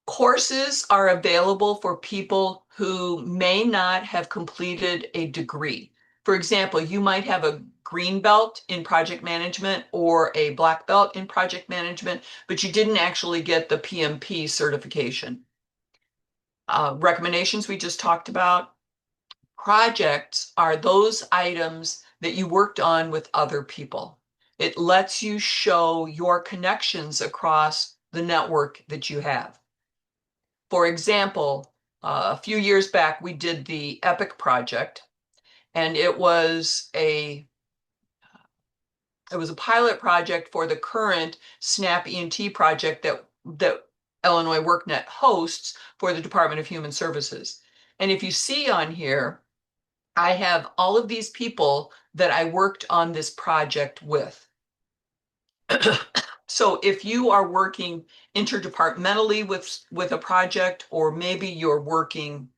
Courses are available for people who may not have completed a degree. For example, you might have a green belt in project management or a black belt in project management, but you didn't actually get the PMP certification. Recommendations we just talked about. Projects are those items that you worked on with other people. It lets you show your connections across the network that you have. For example, a few years back, we did the EPIC project, and it was a pilot project for the current SNAP ENT project that Illinois WorkNet hosts for the Department of Human Services. And if you see on here, I have all of these people that I worked on this project with. So if you are working interdepartmentally with a project, or maybe you're working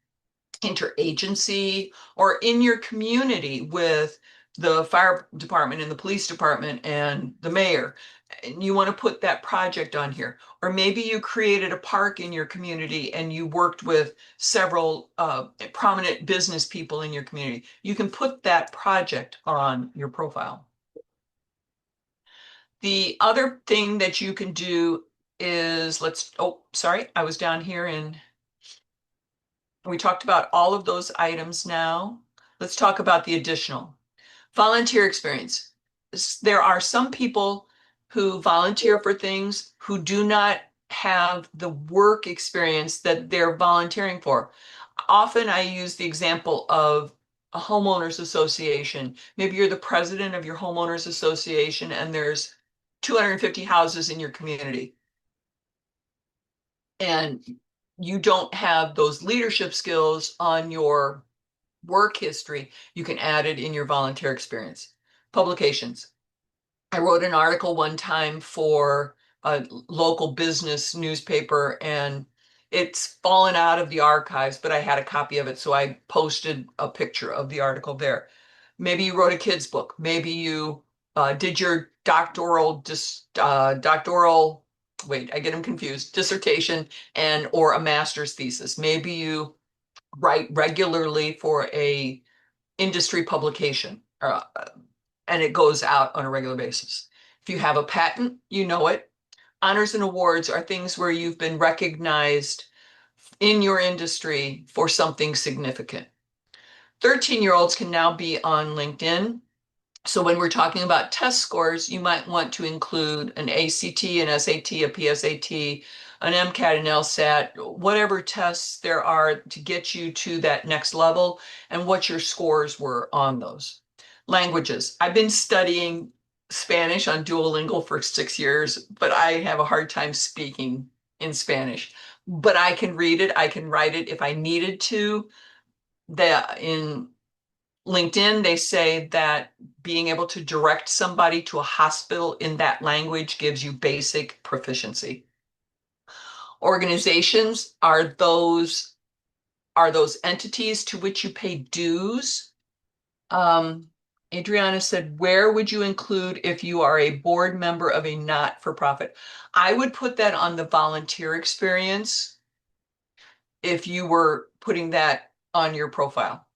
interagency or in your community with the fire department and the police department and the mayor, and you want to put that project on here. Or maybe you created a park in your community and you worked with several prominent business people in your community. You can put that project on your profile. The other thing that you can do is sorry, I was down here and we talked about all of those items now. Let's talk about the additional. Volunteer experience. There are some people who volunteer for things who do not have the work experience that they're volunteering for. Often I use the example of a homeowners association. Maybe you're the president of your homeowners association and there's 250 houses in your community. And you don't have those leadership skills on your work history, you can add it in your volunteer experience. Publications. I wrote an article one time for a local business newspaper, and it's fallen out of the archives, but I had a copy of it, so I posted a picture of the article there. Maybe you wrote a kid's book. Maybe you did your wait, I get them confused, dissertation or a master's thesis. Maybe you write regularly for a industry publication, and it goes out on a regular basis. If you have a patent, you know it. Honors and awards are things where you've been recognized in your industry for something significant. 13-year-olds can now be on LinkedIn. So when we're talking about test scores, you might want to include an ACT, an SAT, a PSAT, an MCAT, an LSAT, whatever tests there are to get you to that next level, and what your scores were on those. Languages. I've been studying Spanish on Duolingo for 6 years, but I have a hard time speaking in Spanish. But I can read it, I can write it if I needed to. In LinkedIn, they say that being able to direct somebody to a hospital in that language gives you basic proficiency. Organizations are those entities to which you pay dues. Adriana said, where would you include if you are a board member of a not-for-profit? I would put that on the volunteer experience if you were putting that on your profile.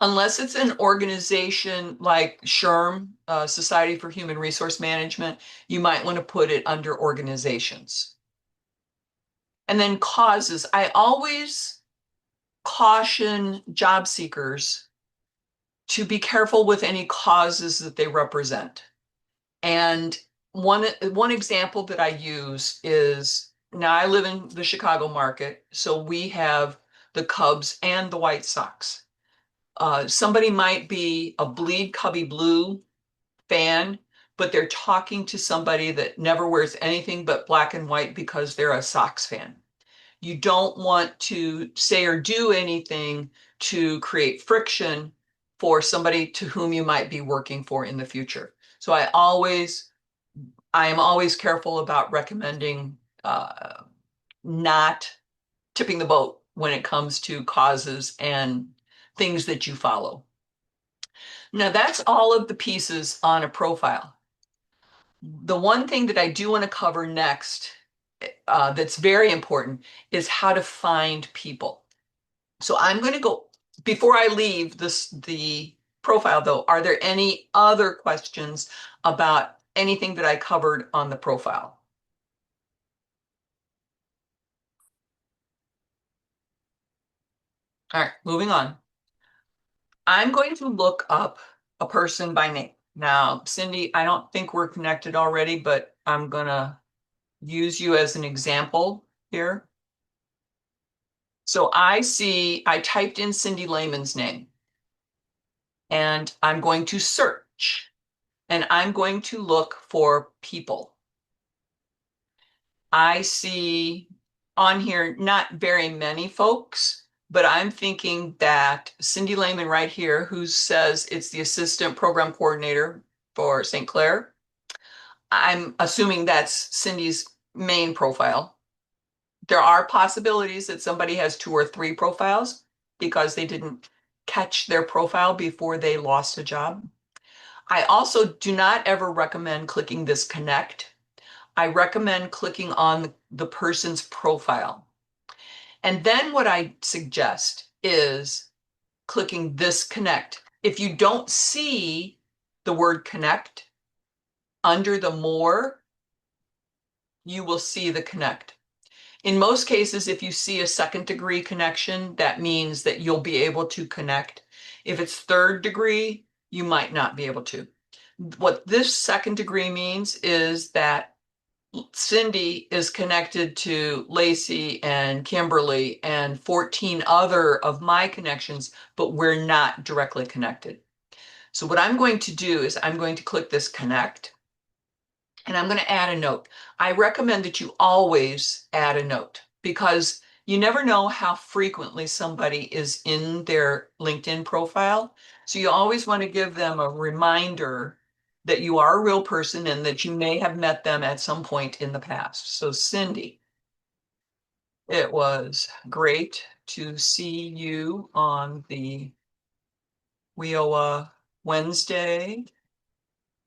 Unless it's an organization like SHRM, Society for Human Resource Management, you might want to put it under organizations. And then causes. I always caution job seekers to be careful with any causes that they represent. And one example that I use is, now I live in the Chicago market, so we have the Cubs and the White Sox. Somebody might be a Bleed Cubby Blue fan, but they're talking to somebody that never wears anything but black and white because they're a Sox fan. You don't want to say or do anything to create friction for somebody to whom you might be working for in the future. So I am always careful about recommending not tipping the boat when it comes to causes and things that you follow. Now, that's all of the pieces on a profile. The one thing that I do want to cover next, that's very important, is how to find people. So I'm going to go, before I leave the profile though, are there any other questions about anything that I covered on the profile? All right, moving on. I'm going to look up a person by name. Now, Cindy, I don't think we're connected already, but I'm gonna use you as an example here. So I typed in Cindy Lehman's name and I'm going to search and I'm going to look for people. I see on here not very many folks, but I'm thinking that Cindy Lehman right here, who says it's the assistant program coordinator for St. Clair, I'm assuming that's Cindy's main profile. There are possibilities that somebody has 2 or 3 profiles because they didn't catch their profile before they lost a job. I also do not ever recommend clicking this connect. I recommend clicking on the person's profile. And then what I suggest is clicking this connect. If you don't see the word connect under the more, you will see the connect. In most cases, if you see a second degree connection, that means that you'll be able to connect. If it's third degree, you might not be able to. What this second degree means is that Cindy is connected to Lacey and Kimberly and 14 other of my connections, but we're not directly connected. So what I'm going to do is I'm going to click this connect and I'm going to add a note. I recommend that you always add a note because you never know how frequently somebody is in their LinkedIn profile. So you always want to give them a reminder that you are a real person and that you may have met them at some point in the past. So Cindy, it was great to see you on the WIOA Wednesday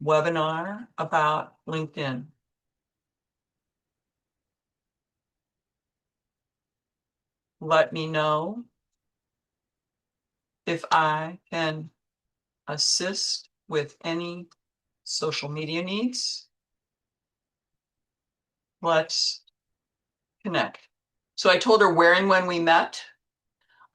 webinar about LinkedIn. Let me know if I can assist with any social media needs. Let's connect. So I told her where and when we met.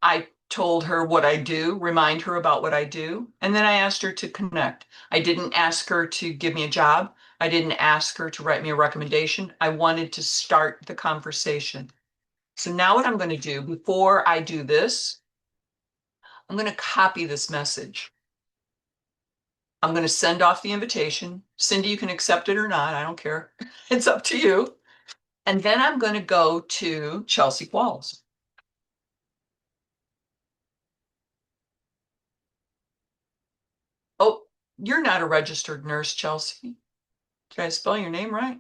I told her what I do, remind her about what I do, and then I asked her to connect. I didn't ask her to give me a job. I didn't ask her to write me a recommendation. I wanted to start the conversation. So now what I'm going to do before I do this, I'm going to copy this message. I'm going to send off the invitation. Cindy, you can accept it or not. I don't care. It's up to you. And then I'm going to go to Chelsea Qualls. Oh, you're not a registered nurse, Chelsea. Did I spell your name right?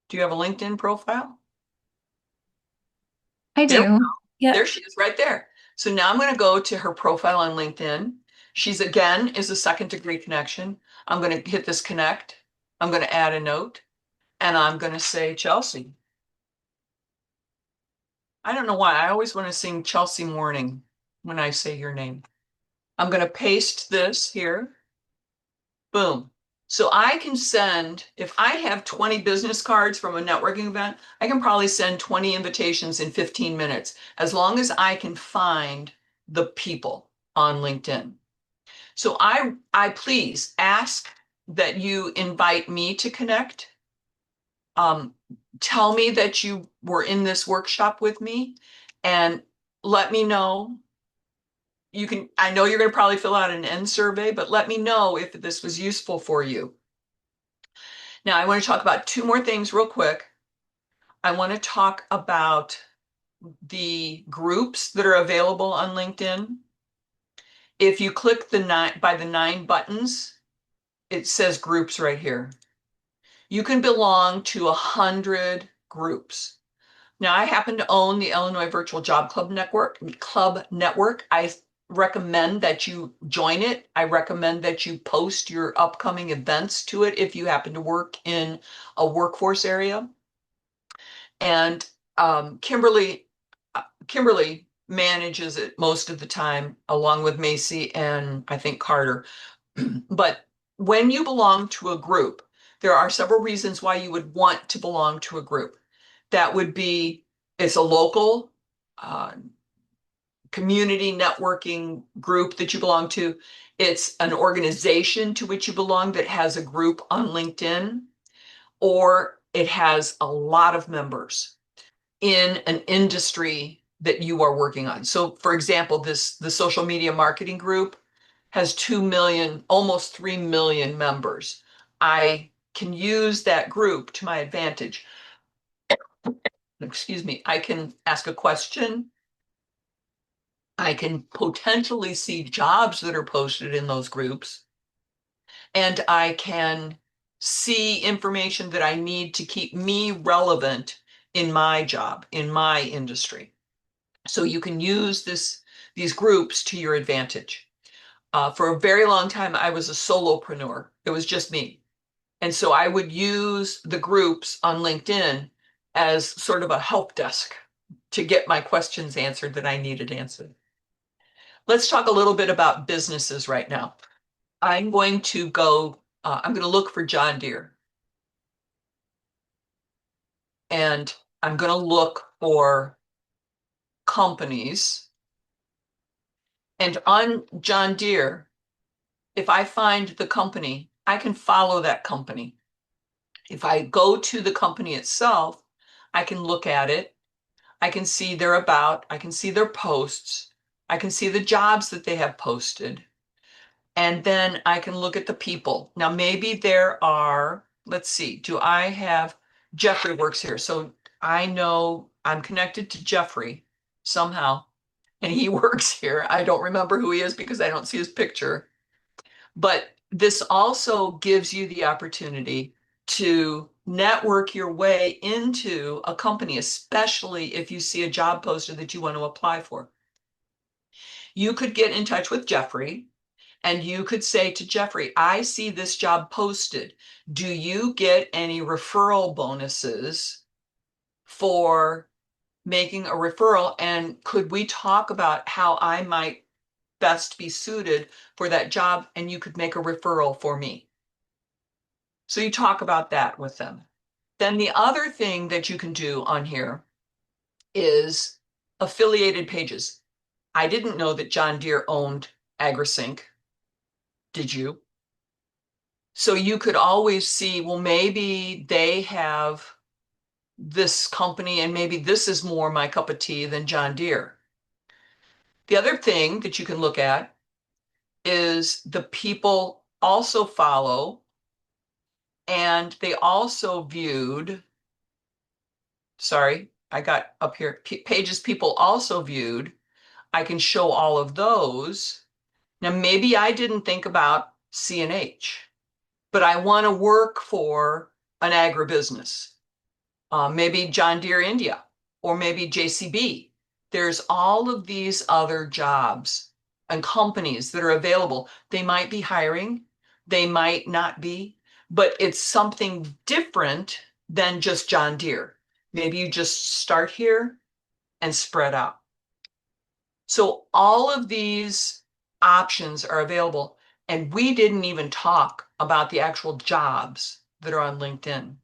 Do you have a LinkedIn profile? I There we do. go. Yep. There she is right there. So now I'm going to go to her profile on LinkedIn. She's again is a second degree connection. I'm going to hit this connect. I'm going to add a note and I'm going to say Chelsea. I don't know why. I always want to sing Chelsea Morning when I say your name. I'm going to paste this here. Boom. So I can send, if I have 20 business cards from a networking event, I can probably send 20 invitations in 15 minutes, as long as I can find the people on LinkedIn. So I please ask that you invite me to connect. Um, Tell me that you were in this workshop with me and let me know. You can, I know you're going to probably fill out an end survey, but let me know if this was useful for you. Now, I want to talk about 2 more things real quick. I want to talk about the groups that are available on LinkedIn. If you click the 9 buttons, it says groups right here. You can belong to 100 groups. Now, I happen to own the Illinois Virtual Job Club Network. I recommend that you join it. I recommend that you post your upcoming events to it if you happen to work in a workforce area. And Kimberly manages it most of the time, along with Macy and I think Carter. But when you belong to a group, there are several reasons why you would want to belong to a group. That would be it's a local uh, community networking group that you belong to. It's an organization to which you belong that has a group on LinkedIn, or it has a lot of members in an industry that you are working on. So for example, the social media marketing group has 2 million, almost 3 million members. I can use that group to my advantage. Excuse me. I can ask a question. I can potentially see jobs that are posted in those groups, and I can see information that I need to keep me relevant in my job, in my industry. So you can use these groups to your advantage. For a very long time, I was a solopreneur. It was just me. And so I would use the groups on LinkedIn as sort of a help desk to get my questions answered that I needed answered. Let's talk a little bit about businesses right now. I'm going to look for John Deere, and I'm going to look for companies. And on John Deere, if I find the company, I can follow that company. If I go to the company itself, I can look at it. I can see their about, I can see their posts, I can see the jobs that they have posted, and then I can look at the people. Now, maybe there are, let's see, do I have, Jeffrey works here. So I know I'm connected to Jeffrey somehow, and he works here. I don't remember who he is because I don't see his picture. But this also gives you the opportunity to network your way into a company, especially if you see a job posted that you want to apply for. You could get in touch with Jeffrey and you could say to Jeffrey, I see this job posted. Do you get any referral bonuses for making a referral? And could we talk about how I might best be suited for that job? And you could make a referral for me. So you talk about that with them. Then the other thing that you can do on here is affiliated pages. I didn't know that John Deere owned AgriSync. Did you? So you could always see, well, maybe they have this company and maybe this is more my cup of tea than John Deere. The other thing that you can look at is the people also follow and they also viewed, sorry, I got up here, pages people also viewed. I can show all of those. Now, maybe I didn't think about CNH, but I want to work for an agribusiness, maybe John Deere India, or maybe JCB. There's all of these other jobs and companies that are available. They might be hiring, they might not be, but it's something different than just John Deere. Maybe you just start here and spread out. So all of these options are available, and we didn't even talk about the actual jobs that are on LinkedIn.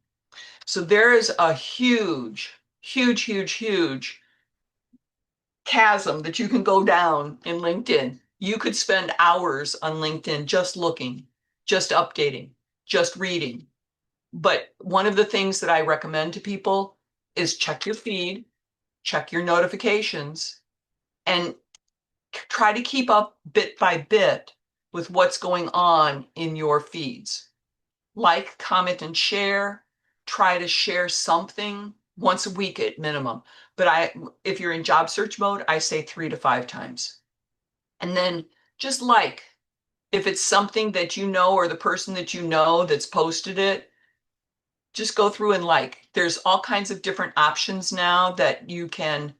So there is a huge, huge, huge, huge chasm that you can go down in LinkedIn. You could spend hours on LinkedIn just looking, just updating, just reading. But one of the things that I recommend to people is check your feed, check your notifications, and try to keep up bit by bit with what's going on in your feeds. Like, comment, and share. Try to share something once a week at minimum. But if you're in job search mode, I say 3 to 5 times. And then just like, if it's something that you know or the person that you know that's posted it, just go through and like. There's all kinds of different options now that you can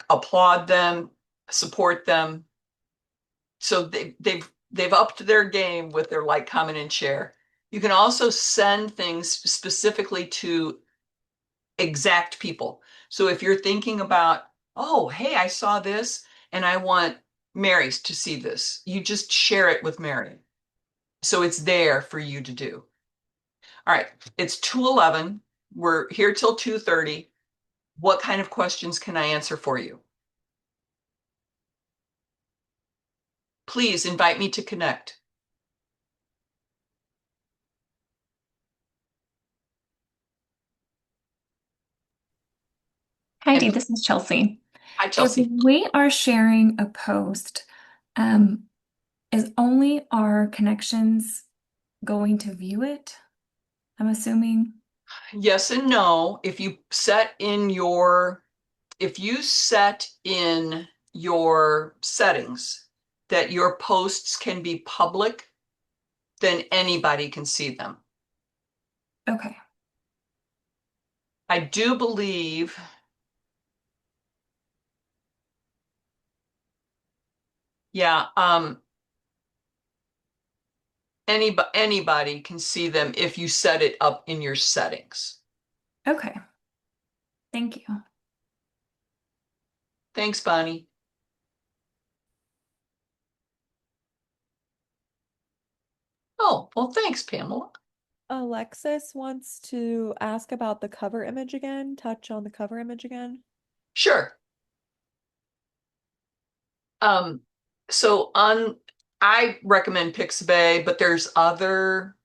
applaud them, support them. So they've upped their game with their like, comment, and share. You can also send things specifically to exact people. So if you're thinking about, oh, hey, I saw this and I want Mary to see this, you just share it with Mary. So it's there for you to do. All right, it's 2:11. We're here till 2:30. What kind of questions can I answer for you? please invite me to connect. Heidi, And this is Chelsea. hi, If Chelsea. we are sharing a post, um, is only our connections going to view it? I'm assuming. Yes and no. If you set in your settings that your posts can be public, then anybody can see them. Okay. I do believe, yeah, anybody can see them if you set it up in your settings. Okay. Thank you. Thanks, Bonnie. Oh, well, thanks, Pamela. Alexis wants to ask about the cover image again, touch on the cover image again. Sure. Um, so on, I recommend Pixabay, but there's other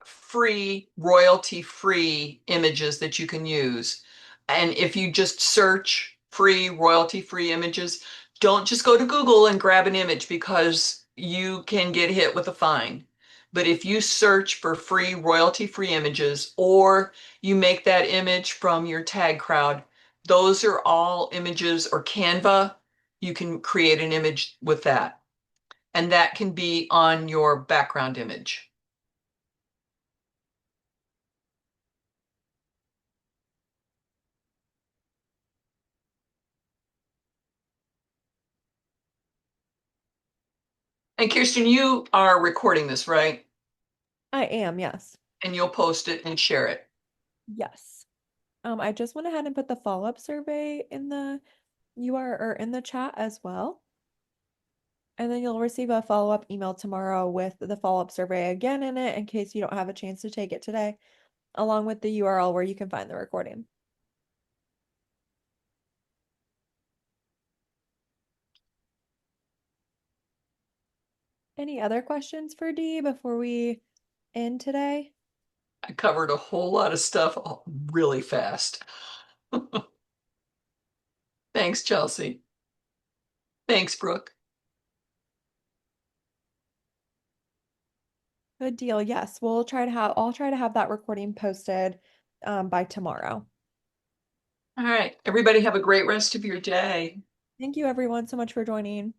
free, royalty-free images that you can use. And if you just search free, royalty-free images, don't just go to Google and grab an image because you can get hit with a fine. But if you search for free, royalty-free images, or you make that image from your tag crowd, those are all images, or Canva, you can create an image with that. And that can be on your background image. And Kirsten, you are recording this, right? I am, yes. And you'll post it and share it. Yes. I just went ahead and put the follow-up survey in the URL or in the chat as well. And then you'll receive a follow-up email tomorrow with the follow-up survey again in it in case you don't have a chance to take it today, along with the URL where you can find the recording. Any other questions for Dee before we end today? I covered a whole lot of stuff really fast. Thanks, Chelsea. Thanks, Brooke. Good deal. Yes, I'll try to have that recording posted by tomorrow. All right. Everybody have a great rest of your day. Thank you everyone so much for joining.